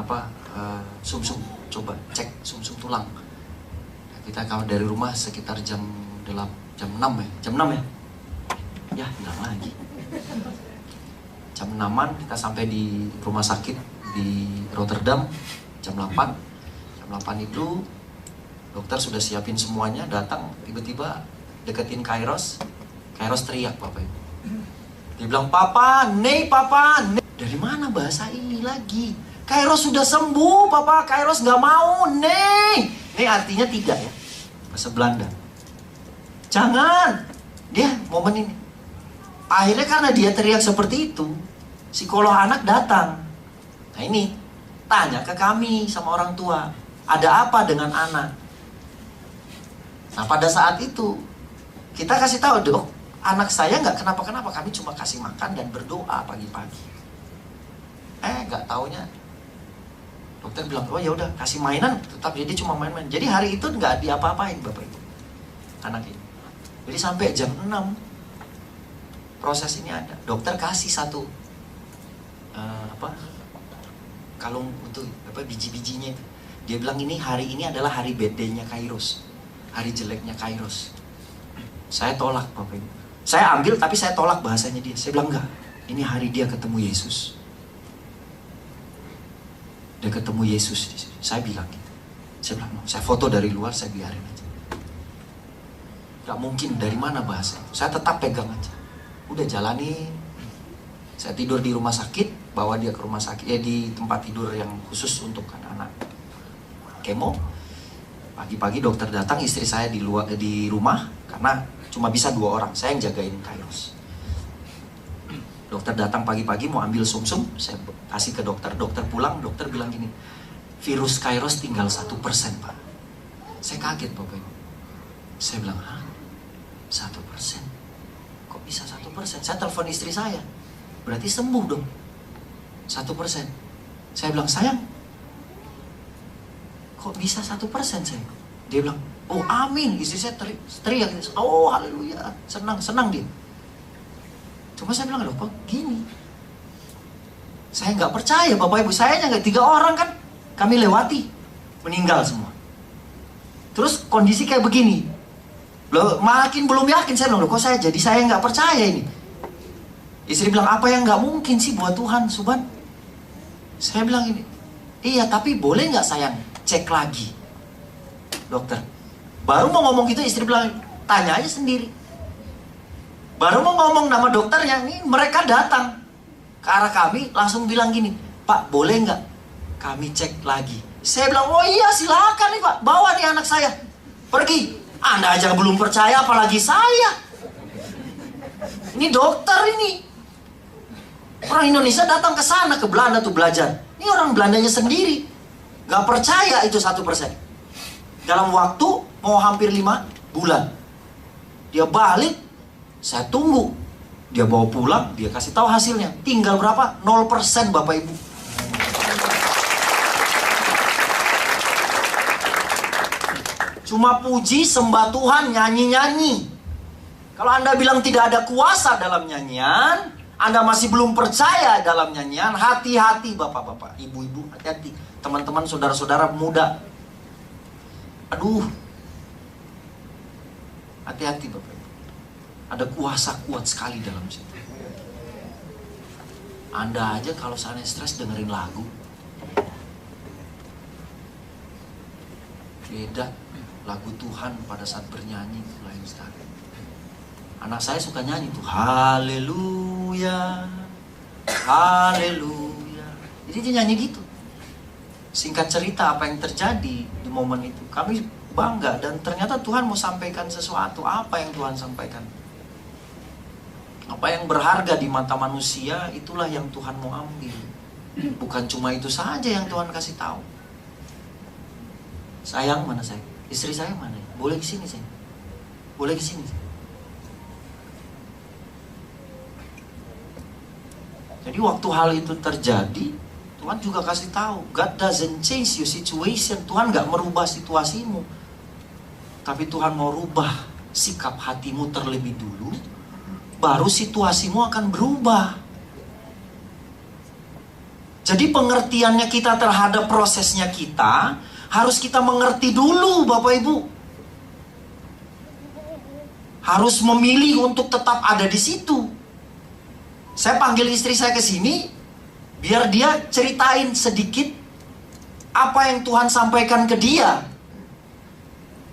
sumsum, coba cek sumsum tulang. Nah, kita kalau dari rumah sekitar jam 6 ya. Ya bilang lagi. Jam 6-an kita sampai di rumah sakit di Rotterdam jam 8. Jam 8 itu dokter sudah siapin semuanya, datang tiba-tiba deketin Kairos teriak Bapak Ibu. Dia bilang, Papa, nih. Dari mana bahasa ini lagi? Kairos sudah sembuh, Papa. Kairos gak mau, nih. Nih artinya tidak ya. Bahasa Belanda. Jangan. Dia momen ini. Akhirnya karena dia teriak seperti itu, psikolog anak datang. Nah ini, tanya ke kami sama orang tua. Ada apa dengan anak? Nah pada saat itu, Kita kasih tahu, dok, anak saya nggak kenapa-kenapa, kami cuma kasih makan dan berdoa pagi-pagi. Nggak taunya dokter bilang, oh ya udah kasih mainan, tetap jadi cuma main-main. Jadi hari itu nggak diapa-apain bapak ibu anak ini. Jadi sampai jam 6 proses ini ada. Dokter kasih satu kalung untuk biji-bijinya itu. Dia bilang hari ini adalah hari birthday-nya Kairos, hari jeleknya Kairos. Saya tolak bapak ibu. Saya ambil tapi saya tolak bahasanya dia. Saya bilang enggak, ini hari dia ketemu Yesus. Dia ketemu Yesus di sini. Saya bilang gitu. Saya bilang, saya foto dari luar, saya biarin aja. Gak mungkin, dari mana bahasa itu. Saya tetap pegang aja. Udah jalani. Saya tidur di rumah sakit, bawa dia ke rumah sakit, di tempat tidur yang khusus untuk anak-anak kemo. Pagi-pagi dokter datang, istri saya di rumah, karena cuma bisa 2 orang, saya yang jagain Kairos. Dokter datang pagi-pagi mau ambil sumsum, saya kasih ke dokter pulang, dokter bilang gini, virus Kairos tinggal 1% Pak. Saya kaget Bapak Ibu. Saya bilang, 1%? Kok bisa 1%? Saya telepon istri saya, berarti sembuh dong 1%. Saya bilang, sayang, kok bisa 1% sayang? Dia bilang, oh amin. Istri saya teriak, oh haleluya, senang dia. Cuma saya bilang, kok gini? Saya nggak percaya Bapak Ibu, saya nggak 3 orang kan, kami lewati, meninggal semua. Terus kondisi kayak begini, loh, makin belum yakin. Saya bilang, kok saya nggak percaya ini. Istri bilang, apa yang nggak mungkin sih buat Tuhan, Suban? Saya bilang ini, iya tapi boleh nggak sayang cek lagi, dokter. Baru mau ngomong gitu, istri bilang, tanya aja sendiri. Baru mau ngomong nama dokternya, nih mereka datang ke arah kami, langsung bilang gini, Pak boleh nggak kami cek lagi? Saya bilang, oh iya silakan nih Pak, bawa nih anak saya, pergi. Anda aja belum percaya, apalagi saya. Ini dokter ini. Orang Indonesia datang ke sana, ke Belanda tuh belajar. Ini orang Belandanya sendiri nggak percaya itu 1%. Dalam waktu mau hampir 5 bulan. Dia balik, saya tunggu. Dia bawa pulang, dia kasih tahu hasilnya. Tinggal berapa? 0% Bapak Ibu. Cuma puji, sembah Tuhan, nyanyi-nyanyi. Kalau Anda bilang tidak ada kuasa dalam nyanyian, Anda masih belum percaya dalam nyanyian, hati-hati bapak-bapak, ibu-ibu, hati-hati. Teman-teman, saudara-saudara muda. Aduh. Hati-hati bapak ibu. Ada kuasa kuat sekali dalam situ. Anda aja kalau seandainya stres dengerin lagu, beda lagu Tuhan pada saat bernyanyi itu lain sekali. Anak saya suka nyanyi tuh, haleluya, haleluya. Jadi dia nyanyi gitu. Singkat cerita apa yang terjadi di momen itu, kami bangga dan ternyata Tuhan mau sampaikan sesuatu. Apa yang Tuhan sampaikan? Apa yang berharga di mata manusia, itulah yang Tuhan mau ambil. Bukan cuma itu saja yang Tuhan kasih tahu. Sayang, mana sayang? Istri saya mana? Boleh kesini sayang? Boleh kesini sayang? Jadi waktu hal itu terjadi, Tuhan juga kasih tahu, God doesn't change your situation. Tuhan gak merubah situasimu, tapi Tuhan mau rubah sikap hatimu terlebih dulu, baru situasimu akan berubah. Jadi pengertiannya kita terhadap prosesnya kita, harus kita mengerti dulu Bapak Ibu. Harus memilih untuk tetap ada di situ. Saya panggil istri saya ke sini, biar dia ceritain sedikit apa yang Tuhan sampaikan ke dia.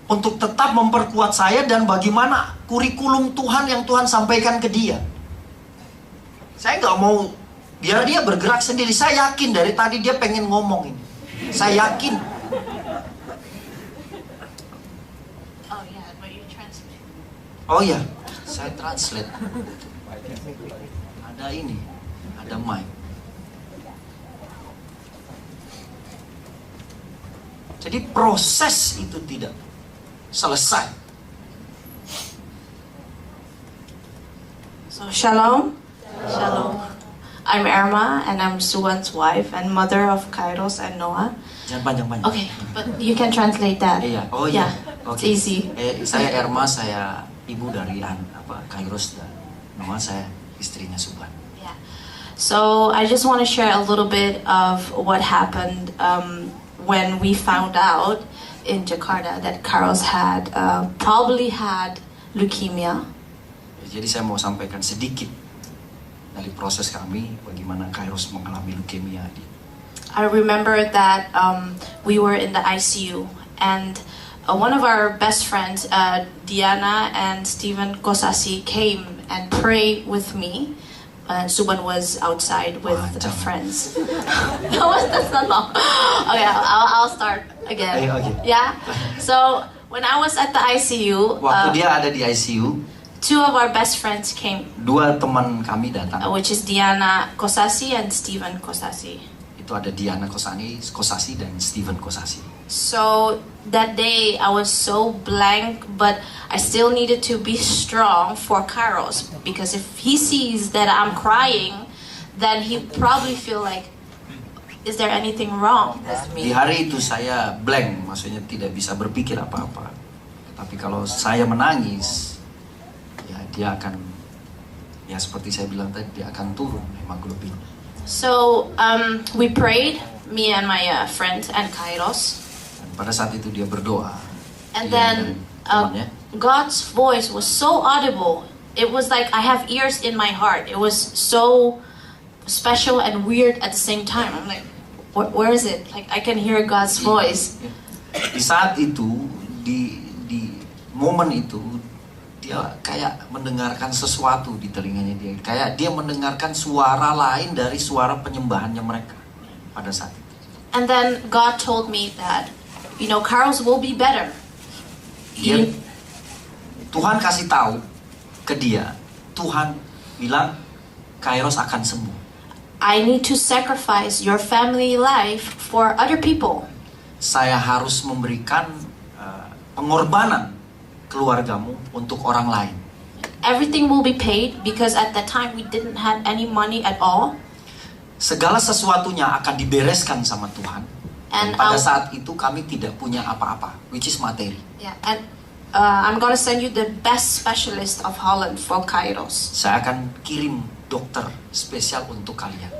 Untuk tetap memperkuat saya dan bagaimana kurikulum Tuhan yang Tuhan sampaikan ke dia. Saya nggak mau, biar dia bergerak sendiri. Saya yakin dari tadi dia pengen ngomong ini. Saya yakin. Oh ya, saya translate. Ada ini, ada mic. Jadi proses itu tidak selesai. So shalom. Shalom. I'm Irma and I'm Suwan's wife and mother of Kairos and Noah. Jangan panjang-panjang. Okay, but you can translate that. Iya. Oh iya. Yeah, Oke. it's easy. Saya Irma, saya ibu dari Kairos dan Noah, saya istrinya Suban. Yeah. So I just want to share a little bit of what happened when we found out in Jakarta that Kairos probably had leukemia. Jadi saya mau sampaikan sedikit dari proses kami bagaimana Kairos mengalami leukemia. I remember that we were in the ICU and one of our best friends, Diana and Steven Kosasi, came and prayed with me. Suban was outside with friends. That's not long. Okay, I'll start again. Okay. Yeah. So when I was at the ICU, waktu dia ada di ICU, two of our best friends came. Dua teman kami datang. Which is Diana Kosasi and Steven Kosasi. Itu ada Diana Kosasi dan Steven Kosasi. So that day I was so blank, but I still needed to be strong for Kairos, because if he sees that I'm crying, then he probably feel like, is there anything wrong with me? Di hari itu saya blank, maksudnya tidak bisa berpikir apa-apa. Tapi kalau saya menangis, ya dia akan, ya seperti saya bilang tadi, dia akan turun hemoglobin. So we prayed, me and my friend and Kairos. Dan pada saat itu dia berdoa. And then God's voice was so audible. It was like I have ears in my heart. It was so special and weird at the same time. I'm like, where is it? Like I can hear God's voice. Di saat itu, di momen itu, dia kayak mendengarkan sesuatu di telinganya dia. Kayak dia mendengarkan suara lain dari suara penyembahannya mereka pada saat itu. And then God told me that, Kairos will be better. Tuhan kasih tahu ke dia, Tuhan bilang Kairos akan sembuh. I need to sacrifice your family life for other people. Saya harus memberikan pengorbanan keluargamu untuk orang lain. Everything will be paid because at that time we didn't have any money at all. Segala sesuatunya akan dibereskan sama Tuhan. Dan pada saat itu kami tidak punya apa-apa, which is materi. Yeah, and I'm gonna send you the best specialist of Holland for Kairos. Saya akan kirim dokter spesial untuk kalian.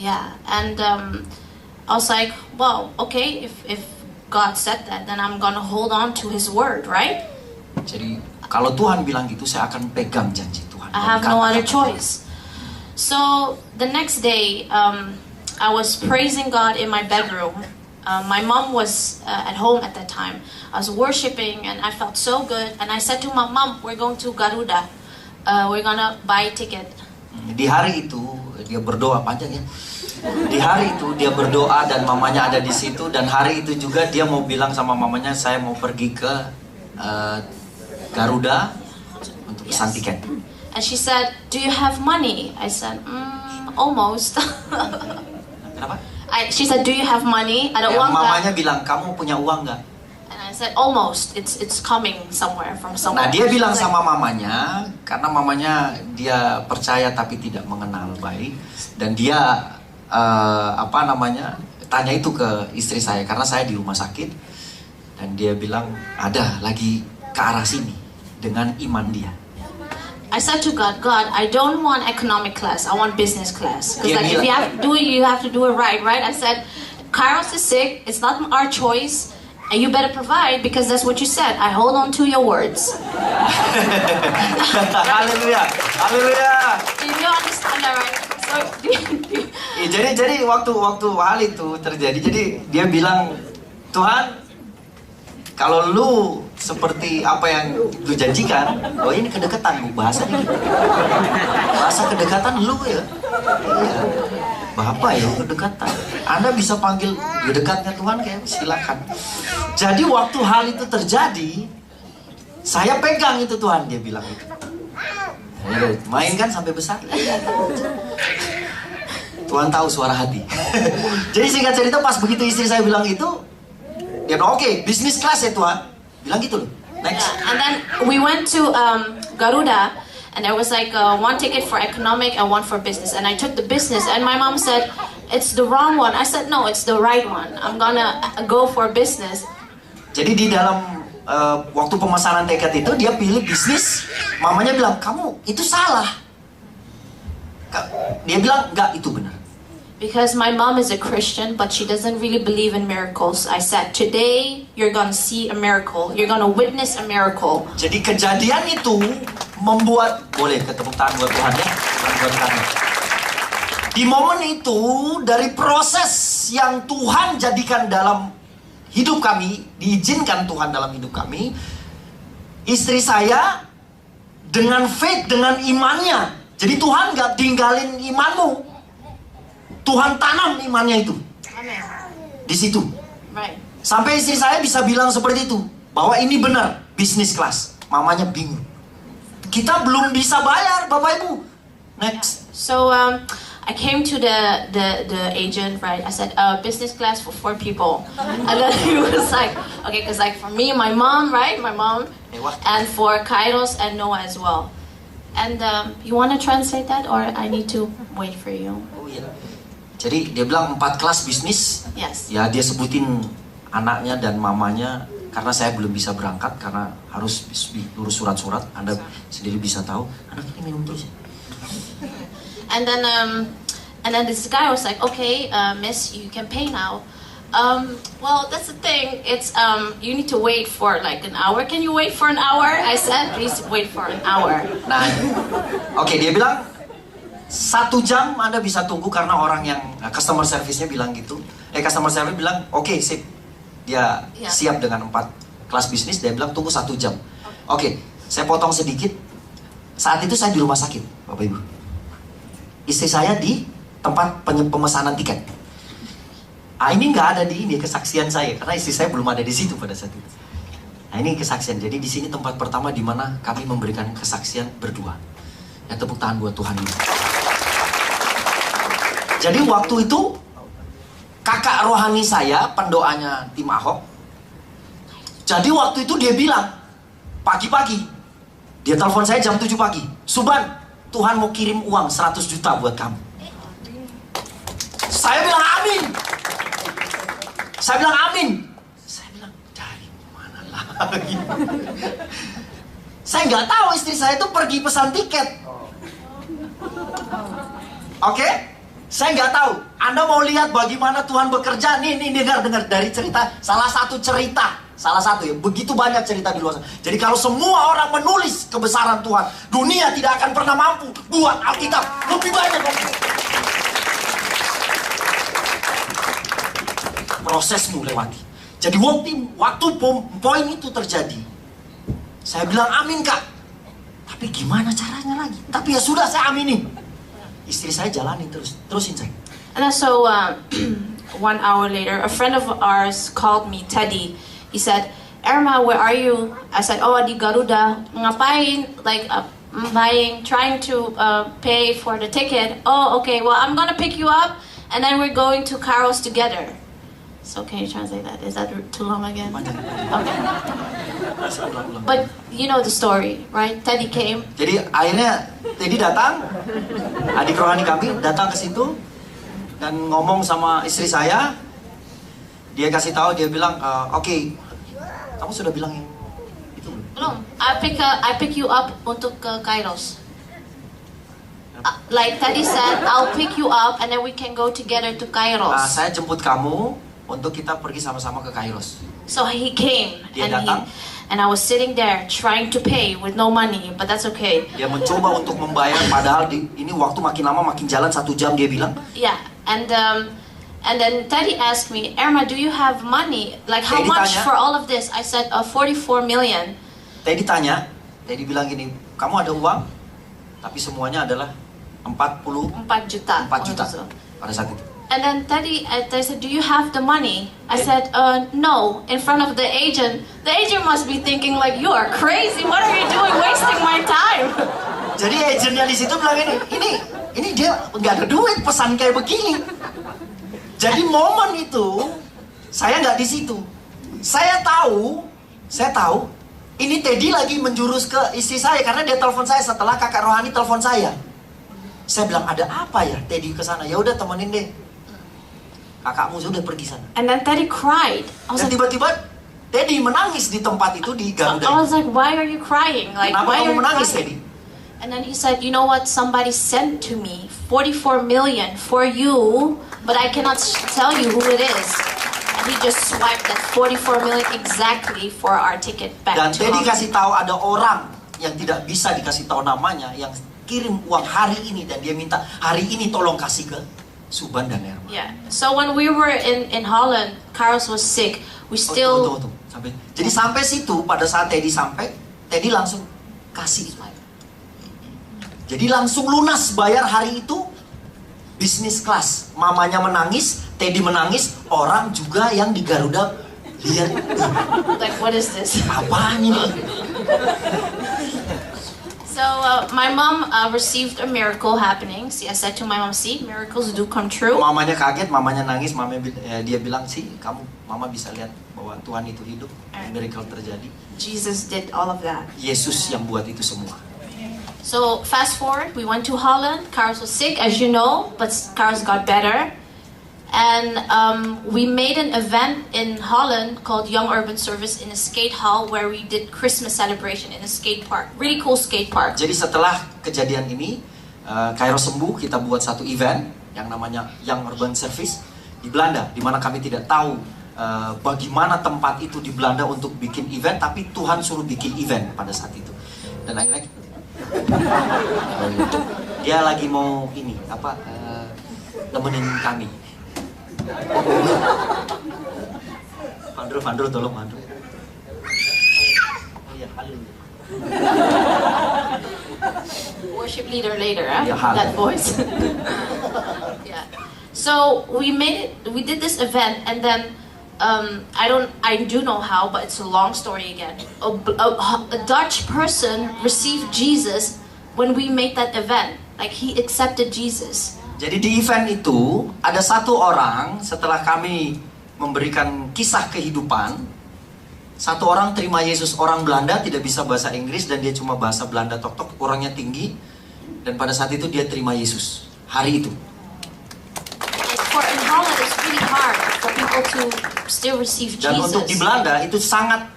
Yeah, and I was like, wow, okay, if God said that, then I'm gonna hold on to His word, right? Jadi kalau Tuhan bilang gitu, saya akan pegang janji Tuhan. I have no other choice. So the next day, I was praising God in my bedroom. My mom was at home at that time. I was worshiping and I felt so good. And I said to my mom, we're going to Garuda. We're gonna buy a ticket. Di hari itu dia berdoa panjang ya. Di hari itu dia berdoa dan mamanya ada di situ. Dan hari itu juga dia mau bilang sama mamanya, saya mau pergi ke Garuda untuk pesan tiket. And she said, do you have money? I said, almost. Kenapa? She said, do you have money? Ada uang nggak? Mamanya bilang, kamu punya uang nggak? And I said, almost. It's coming somewhere from somewhere. Nah dia bilang sama mamanya, karena mamanya dia percaya tapi tidak mengenal baik, dan dia tanya itu ke istri saya karena saya di rumah sakit, dan dia bilang ada lagi ke arah sini dengan iman dia. I said to God, I don't want economic class. I want business class. Because if you have to do it, you have to do it right? I said, Kairos is sick. It's not our choice, and you better provide because that's what you said. I hold on to your words. Haleluya, haleluya. Do you understand that, right? So, jadi waktu hal itu terjadi, jadi dia bilang, Tuhan, kalau lu seperti apa yang lu janjikan, oh ini kedekatan, bahasanya gitu. Bahasa kedekatan lu ya. Iya. Bapak ya kedekatan. Anda bisa panggil dekatnya Tuhan kayak silakan. Jadi waktu hal itu terjadi, saya pegang itu Tuhan, dia bilang itu. Main kan sampai besar. Tuhan tahu suara hati. Jadi singkat cerita pas begitu istri saya bilang itu, dia bilang oke, bisnis kelas ya Tuhan. Bilang gitu loh. Next. Yeah, and then we went to Garuda, and there was like one ticket for economic and one for business, and I took the business, and my mom said, it's the wrong one. I said, no, it's the right one. I'm gonna go for business. Jadi di dalam waktu pemesanan tiket itu dia pilih bisnis. Mamanya bilang, kamu itu salah. Dia bilang, enggak, itu benar. Because my mom is a Christian, but she doesn't really believe in miracles. I said, today you're gonna see a miracle. You're gonna witness a miracle. Jadi kejadian itu membuat, boleh tepuk tangan buat Tuhan ya, buat kami. Di momen itu, dari proses yang Tuhan jadikan dalam hidup kami, diizinkan Tuhan dalam hidup kami, istri saya dengan faith, dengan imannya. Jadi Tuhan gak tinggalin imanmu. Tuhan tanam imannya itu. Amen. Di situ. Right. Sampai istri saya bisa bilang seperti itu, bahwa ini benar, bisnis kelas. Mamanya bingung. Kita belum bisa bayar, Bapak Ibu. Next. So I came to the agent, right? I said, business class for 4 people. And then he was like, okay, because like for me, my mom, right? My mom. And for Kairos and Noah as well. And you want to translate that, or I need to wait for you? Oh iya. Jadi dia bilang 4 kelas bisnis. Yes. Ya dia sebutin anaknya dan mamanya, karena saya belum bisa berangkat karena harus urus surat-surat. Anda sendiri bisa tahu. Anak ini minum terus. And then this guy was like, okay, miss, you can pay now. Well, that's the thing. It's you need to wait for like an hour. Can you wait for an hour? I said, please wait for an hour. Nah, oke, dia bilang 1 jam Anda bisa tunggu, karena orang yang customer service-nya bilang gitu. Customer service bilang, oke, sip. Dia siap dengan 4 kelas bisnis. Dia bilang tunggu 1 jam. Oke, saya potong sedikit. Saat itu saya di rumah sakit, Bapak Ibu. Istri saya di tempat pemesanan tiket. Ini nggak ada di ini kesaksian saya, karena istri saya belum ada di situ pada saat itu. Nah, ini kesaksian. Jadi di sini tempat pertama di mana kami memberikan kesaksian berdua. Ya, tepuk tangan buat Tuhan ini. Jadi waktu itu kakak rohani saya, pendoanya tim Ahok. Jadi waktu itu dia bilang pagi-pagi, dia telepon saya jam 7 pagi. Suban, Tuhan mau kirim uang 100 juta buat kamu. Saya bilang amin. Saya bilang amin. Saya bilang dari mana lagi? Saya nggak tahu, istri saya itu pergi pesan tiket. Oke? Saya nggak tahu. Anda mau lihat bagaimana Tuhan bekerja? Nih dengar dari cerita. Salah satu ya. Begitu banyak cerita di luar sana. Jadi kalau semua orang menulis kebesaran Tuhan, dunia tidak akan pernah mampu buat Alkitab lebih banyak lagi. Prosesmu lewati. Jadi waktu poin itu terjadi, saya bilang amin kak. Tapi gimana caranya lagi? Tapi ya sudah, saya aminin. Istri saya jalanin terusin saya. And then so 1 hour later, a friend of ours called me, Teddy. He said, Irma, where are you? I said, oh, di Garuda. Ngapain? Like trying to pay for the ticket. Oh, okay. Well, I'm gonna pick you up, and then we're going to Kairos together. So can you translate that? Is that too long again? Okay. But you know the story, right? Teddy came. Jadi akhirnya Teddy datang, adik rohani kami datang ke situ dan ngomong sama istri saya. Dia kasih tahu, dia bilang, oke, kamu sudah bilang yang itu belum? I pick you up untuk ke Kairos. Like Teddy said, I'll pick you up and then we can go together to Kairos. Saya jemput kamu untuk kita pergi sama-sama ke Kairos. So he came, Dia datang. and I was sitting there trying to pay with no money, but that's okay. Dia mencoba untuk membayar, padahal ini waktu makin lama makin jalan, 1 jam dia bilang. Yeah, and then Teddy asked me, Irma, do you have money? Like how Teddy much tanya, for all of this? I said 44 million. Teddy tanya, Teddy bilang gini, kamu ada uang? Tapi semuanya adalah 4 juta pada saat itu. And then Teddy said, do you have the money? I said, no, in front of the agent. The agent must be thinking like, you are crazy. What are you doing wasting my time? Jadi agennya di situ bilang ini dia nggak ada duit pesan kayak begini. Jadi momen itu saya nggak di situ. Saya tahu Ini Teddy lagi menjurus ke istri saya karena dia telepon saya setelah kakak rohani telepon saya. Saya bilang, ada apa ya Teddy ke sana? Ya udah temenin deh. Kakakmu sudah pergi sana. And then Teddy cried. Dan tiba-tiba Teddy menangis di tempat itu di Garuda. I was like, why are you crying? Like, Kenapa why are kamu you menangis, crying? Teddy? And then he said, you know what? Somebody sent to me 44 million for you, but I cannot tell you who it is. And he just swiped that 44 million exactly for our ticket back Dan to Teddy Hong Kong. kasih tahu ada orang yang tidak bisa dikasih tahu namanya yang kirim uang hari ini dan dia minta hari ini tolong kasih ke Suban dan Herman. Yeah. So when we were in Holland, Carlos was sick. We still Tunggu. Jadi sampai situ pada saat Teddy sampai, Teddy langsung kasih. Jadi langsung lunas bayar hari itu bisnis kelas. Mamanya menangis, Teddy menangis, orang juga yang di Garuda lihat. like, what is this? Apaan ini? So my mom received a miracle happening. See, I said to my mom, see, miracles do come true. Mamanya kaget, mamanya nangis, dia bilang sih, mama bisa lihat bahwa Tuhan itu hidup, miracle terjadi. Jesus did all of that. Yesus yang buat itu semua. So fast forward, we went to Holland. Carlos was sick, as you know, but Carlos got better. And we made an event in Holland called Young Urban Service in a skate hall where we did Christmas celebration in a skate park. Really cool skate park. Jadi setelah kejadian ini, Kairos sembuh, kita buat satu event yang namanya Young Urban Service di Belanda, di mana kami tidak tahu bagaimana tempat itu di Belanda untuk bikin event, tapi Tuhan suruh bikin event pada saat itu. Dan akhirnya dia lagi mau ini nemenin kami. Pandro, tolong Pandro. Oh iya, haleluya. Worship leader later, huh? Yeah, That voice. Yeah. So we did this event, and then I do know how, but it's a long story again. A Dutch person received Jesus when we made that event. Like, he accepted Jesus. Jadi di event itu ada satu orang setelah kami memberikan kisah kehidupan, satu orang terima Yesus, orang Belanda, tidak bisa bahasa Inggris dan dia cuma bahasa Belanda tok-tok, orangnya tinggi, dan pada saat itu dia terima Yesus hari itu. In Holland it's really hard for people to still receive Jesus. Dan untuk di Belanda itu sangat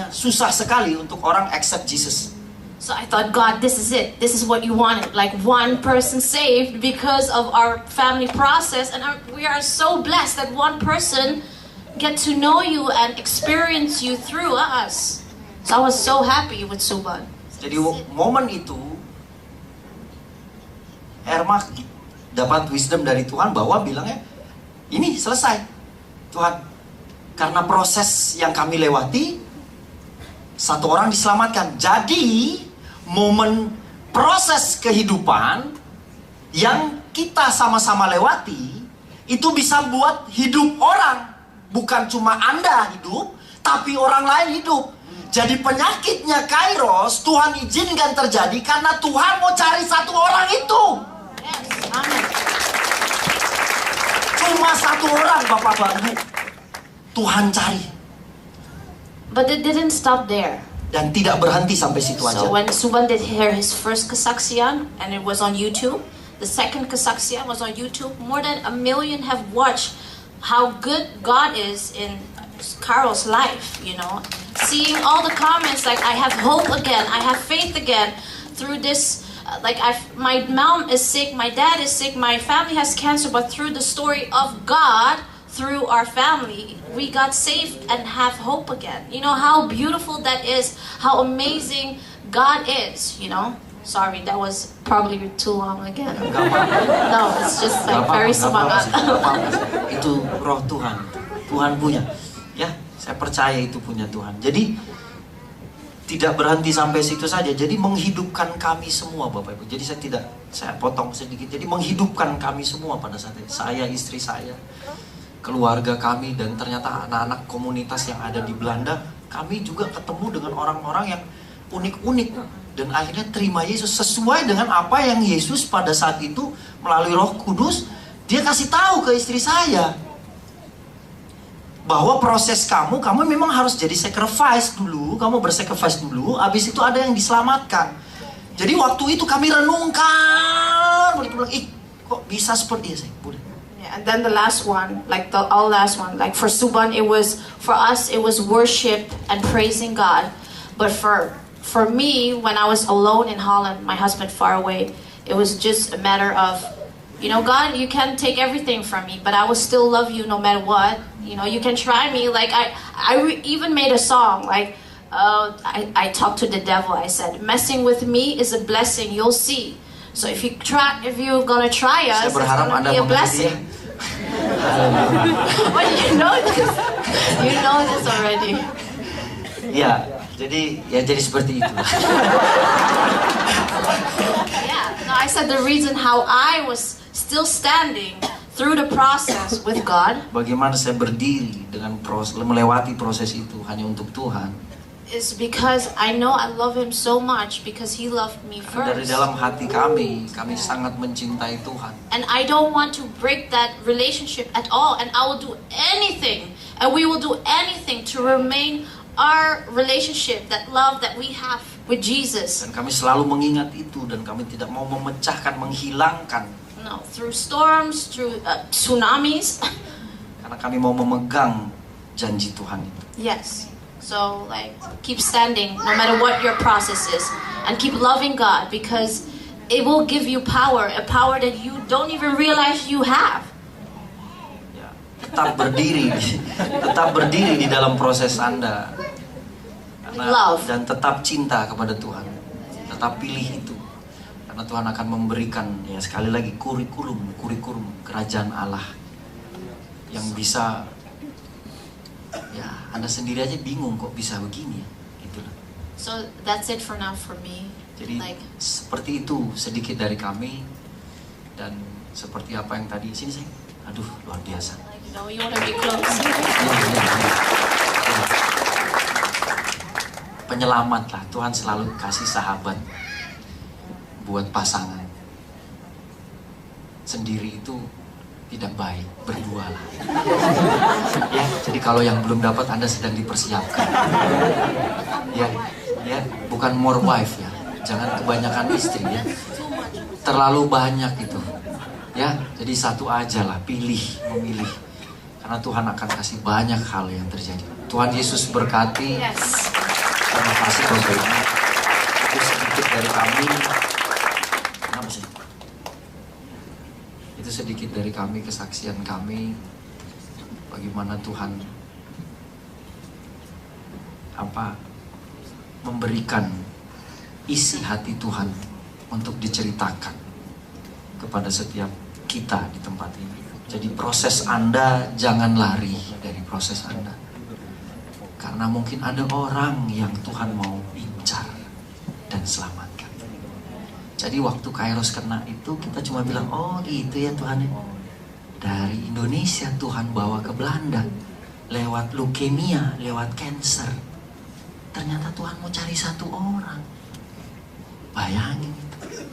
susah sekali untuk orang accept Jesus. So I thought, God, this is it. This is what you wanted. Like, one person saved because of our family process. And we are so blessed that one person get to know you and experience you through us. So I was so happy with Suban. Jadi momen itu, Erma dapat wisdom dari Tuhan bahwa bilangnya, ini selesai. Tuhan, karena proses yang kami lewati, satu orang diselamatkan. Jadi momen proses kehidupan yang kita sama-sama lewati itu bisa buat hidup orang, bukan cuma Anda hidup, tapi orang lain hidup. Jadi penyakitnya Kairos Tuhan izinkan terjadi karena Tuhan mau cari satu orang itu. Yes, amen. Cuma satu orang, Bapak Ibu, Tuhan cari. But it didn't stop there. Dan tidak berhenti sampai situ aja. So when Suban did his first kesaksian, and it was on YouTube, the second kesaksian was on YouTube, more than 1 million have watched how good God is in Carol's life, you know. Seeing all the comments like, I have hope again, I have faith again, through this, my mom is sick, my dad is sick, my family has cancer, but through the story of God, through our family, we got saved and have hope again. You know how beautiful that is, how amazing God is, you know. Sorry, that was probably too long again. No, it's just like very semangat. Itu roh Tuhan, Tuhan punya. Ya, saya percaya itu punya Tuhan. Jadi tidak berhenti sampai situ saja. Jadi menghidupkan kami semua, Bapak Ibu. Jadi saya potong sedikit. Jadi menghidupkan kami semua pada saat itu. Saya, istri saya, keluarga kami, dan ternyata anak-anak komunitas yang ada di Belanda, kami juga ketemu dengan orang-orang yang unik-unik dan akhirnya terima Yesus sesuai dengan apa yang Yesus pada saat itu melalui Roh Kudus dia kasih tahu ke istri saya. bahwa proses kamu memang harus jadi sacrifice dulu, kamu bersacrifice dulu, habis itu ada yang diselamatkan. Jadi waktu itu kami renungkan, kok bisa seperti itu? Boleh. Yeah, and then the last one, like the all last one, like for Suban, it was for us, it was worship and praising God. But for me, when I was alone in Holland, my husband far away, it was just a matter of, you know, God, you can take everything from me, but I will still love you no matter what. You know, you can try me. Like even made a song. Like I talked to the devil. I said, messing with me is a blessing. You'll see. So if you're gonna try us, it's gonna be a blessing. But you know this already. Ya, jadi seperti itu. Yeah. No, I said the reason how I was still standing through the process with God. Bagaimana saya berdiri dengan melewati proses itu hanya untuk Tuhan. Is because I know I love Him so much because He loved me Dari first. dalam hati kami sangat mencintai Tuhan. And I don't want to break that relationship at all. And I will do anything, and we will do anything to remain our relationship, that love that we have with Jesus. Dan kami selalu mengingat itu dan kami tidak mau memecahkan, menghilangkan. No, through storms, through tsunamis. Karena kami mau memegang janji Tuhan itu. Yes. So like keep standing no matter what your process is, and keep loving God because it will give you power, a power that you don't even realize you have. Ya, tetap berdiri di dalam proses Anda. Love. Dan tetap cinta kepada Tuhan. Tetap pilih itu. Karena Tuhan akan memberikan, ya sekali lagi, kurikulum kerajaan Allah yang bisa, ya Anda sendiri aja bingung kok bisa begini ya, gitu loh. So that's it for now for me. Jadi Like, seperti itu sedikit dari kami, dan seperti apa yang tadi sini saya, aduh luar biasa. like you know, you want to be close. Penyelamat lah, Tuhan selalu kasih sahabat buat pasangan. Sendiri itu tidak baik, berdua lah. Ya, jadi kalau yang belum dapat Anda sedang dipersiapkan. Ya, bukan more wife ya. Jangan kebanyakan istri ya. Terlalu banyak itu. Ya, jadi satu aja lah, memilih. Karena Tuhan akan kasih banyak hal yang terjadi. Tuhan Yesus berkati. Yes. Terima kasih Bapak Ibu. Itu sedikit dari kami. Kenapa sih? Itu sedikit dari kami, kesaksian kami. Bagaimana Tuhan memberikan isi hati Tuhan untuk diceritakan kepada setiap kita di tempat ini. Jadi proses Anda jangan lari dari proses Anda. Karena mungkin ada orang yang Tuhan mau incar dan selamatkan. Jadi waktu Kairos kena itu kita cuma bilang, oh gitu ya Tuhan ya. Dari Indonesia Tuhan bawa ke Belanda. Lewat leukemia, lewat cancer. Ternyata Tuhan mau cari satu orang. Bayangin itu.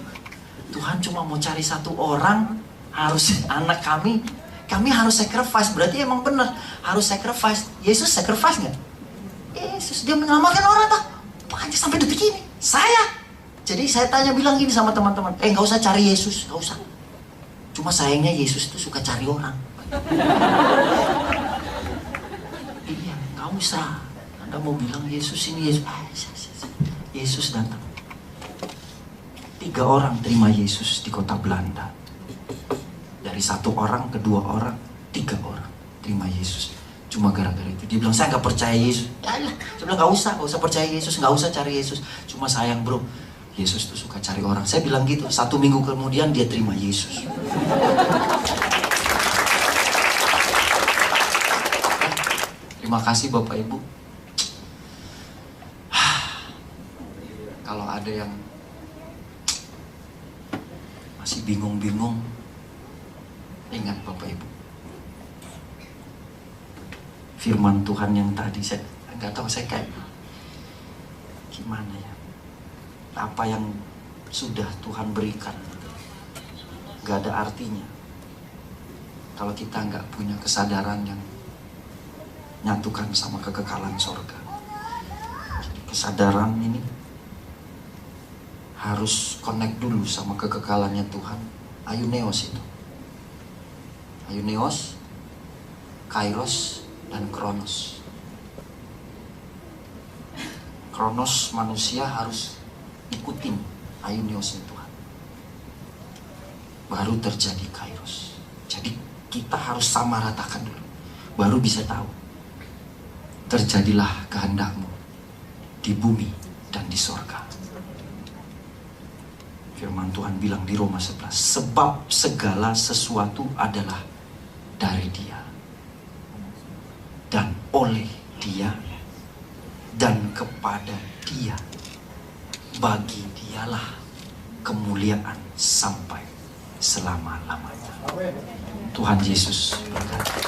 Tuhan cuma mau cari satu orang, harus anak kami harus sacrifice. Berarti emang benar, harus sacrifice. Yesus sacrifice nggak? Yesus, dia menyelamatkan orang tak? Makanya sampai detik ini, jadi saya bilang gini sama teman-teman, nggak usah cari Yesus, nggak usah. Cuma sayangnya Yesus itu suka cari orang. Iya, nggak usah. Anda mau bilang Yesus ini Yesus, Yesus datang. 3 orang terima Yesus di kota Belanda. Dari 1 orang ke 2 orang, 3 orang terima Yesus. Cuma gara-gara itu. Dia bilang, saya nggak percaya Yesus. Yalah. Saya bilang, nggak usah percaya Yesus, nggak usah cari Yesus. Cuma sayang bro, Yesus tuh suka cari orang. Saya bilang gitu. 1 minggu kemudian dia terima Yesus. Terima kasih Bapak Ibu. Kalau ada yang masih bingung-bingung, ingat Bapak Ibu, firman Tuhan yang tadi saya nggak tahu, saya kayak gimana ya, apa yang sudah Tuhan berikan nggak ada artinya kalau kita nggak punya kesadaran yang nyatukan sama kekekalan sorga. Kesadaran ini harus connect dulu sama kekekalannya Tuhan. Aionios itu. Aionios, Kairos, dan Kronos. Kronos manusia harus ikutin Aioniosnya Tuhan. Baru terjadi Kairos. Jadi kita harus sama ratakan dulu. Baru bisa tahu. Terjadilah kehendakmu di bumi dan di sorga. Firman Tuhan bilang di Roma 11, sebab segala sesuatu adalah dari Dia dan oleh Dia dan kepada Dia. Bagi Dialah kemuliaan sampai selama-lamanya. Tuhan Yesus berkata.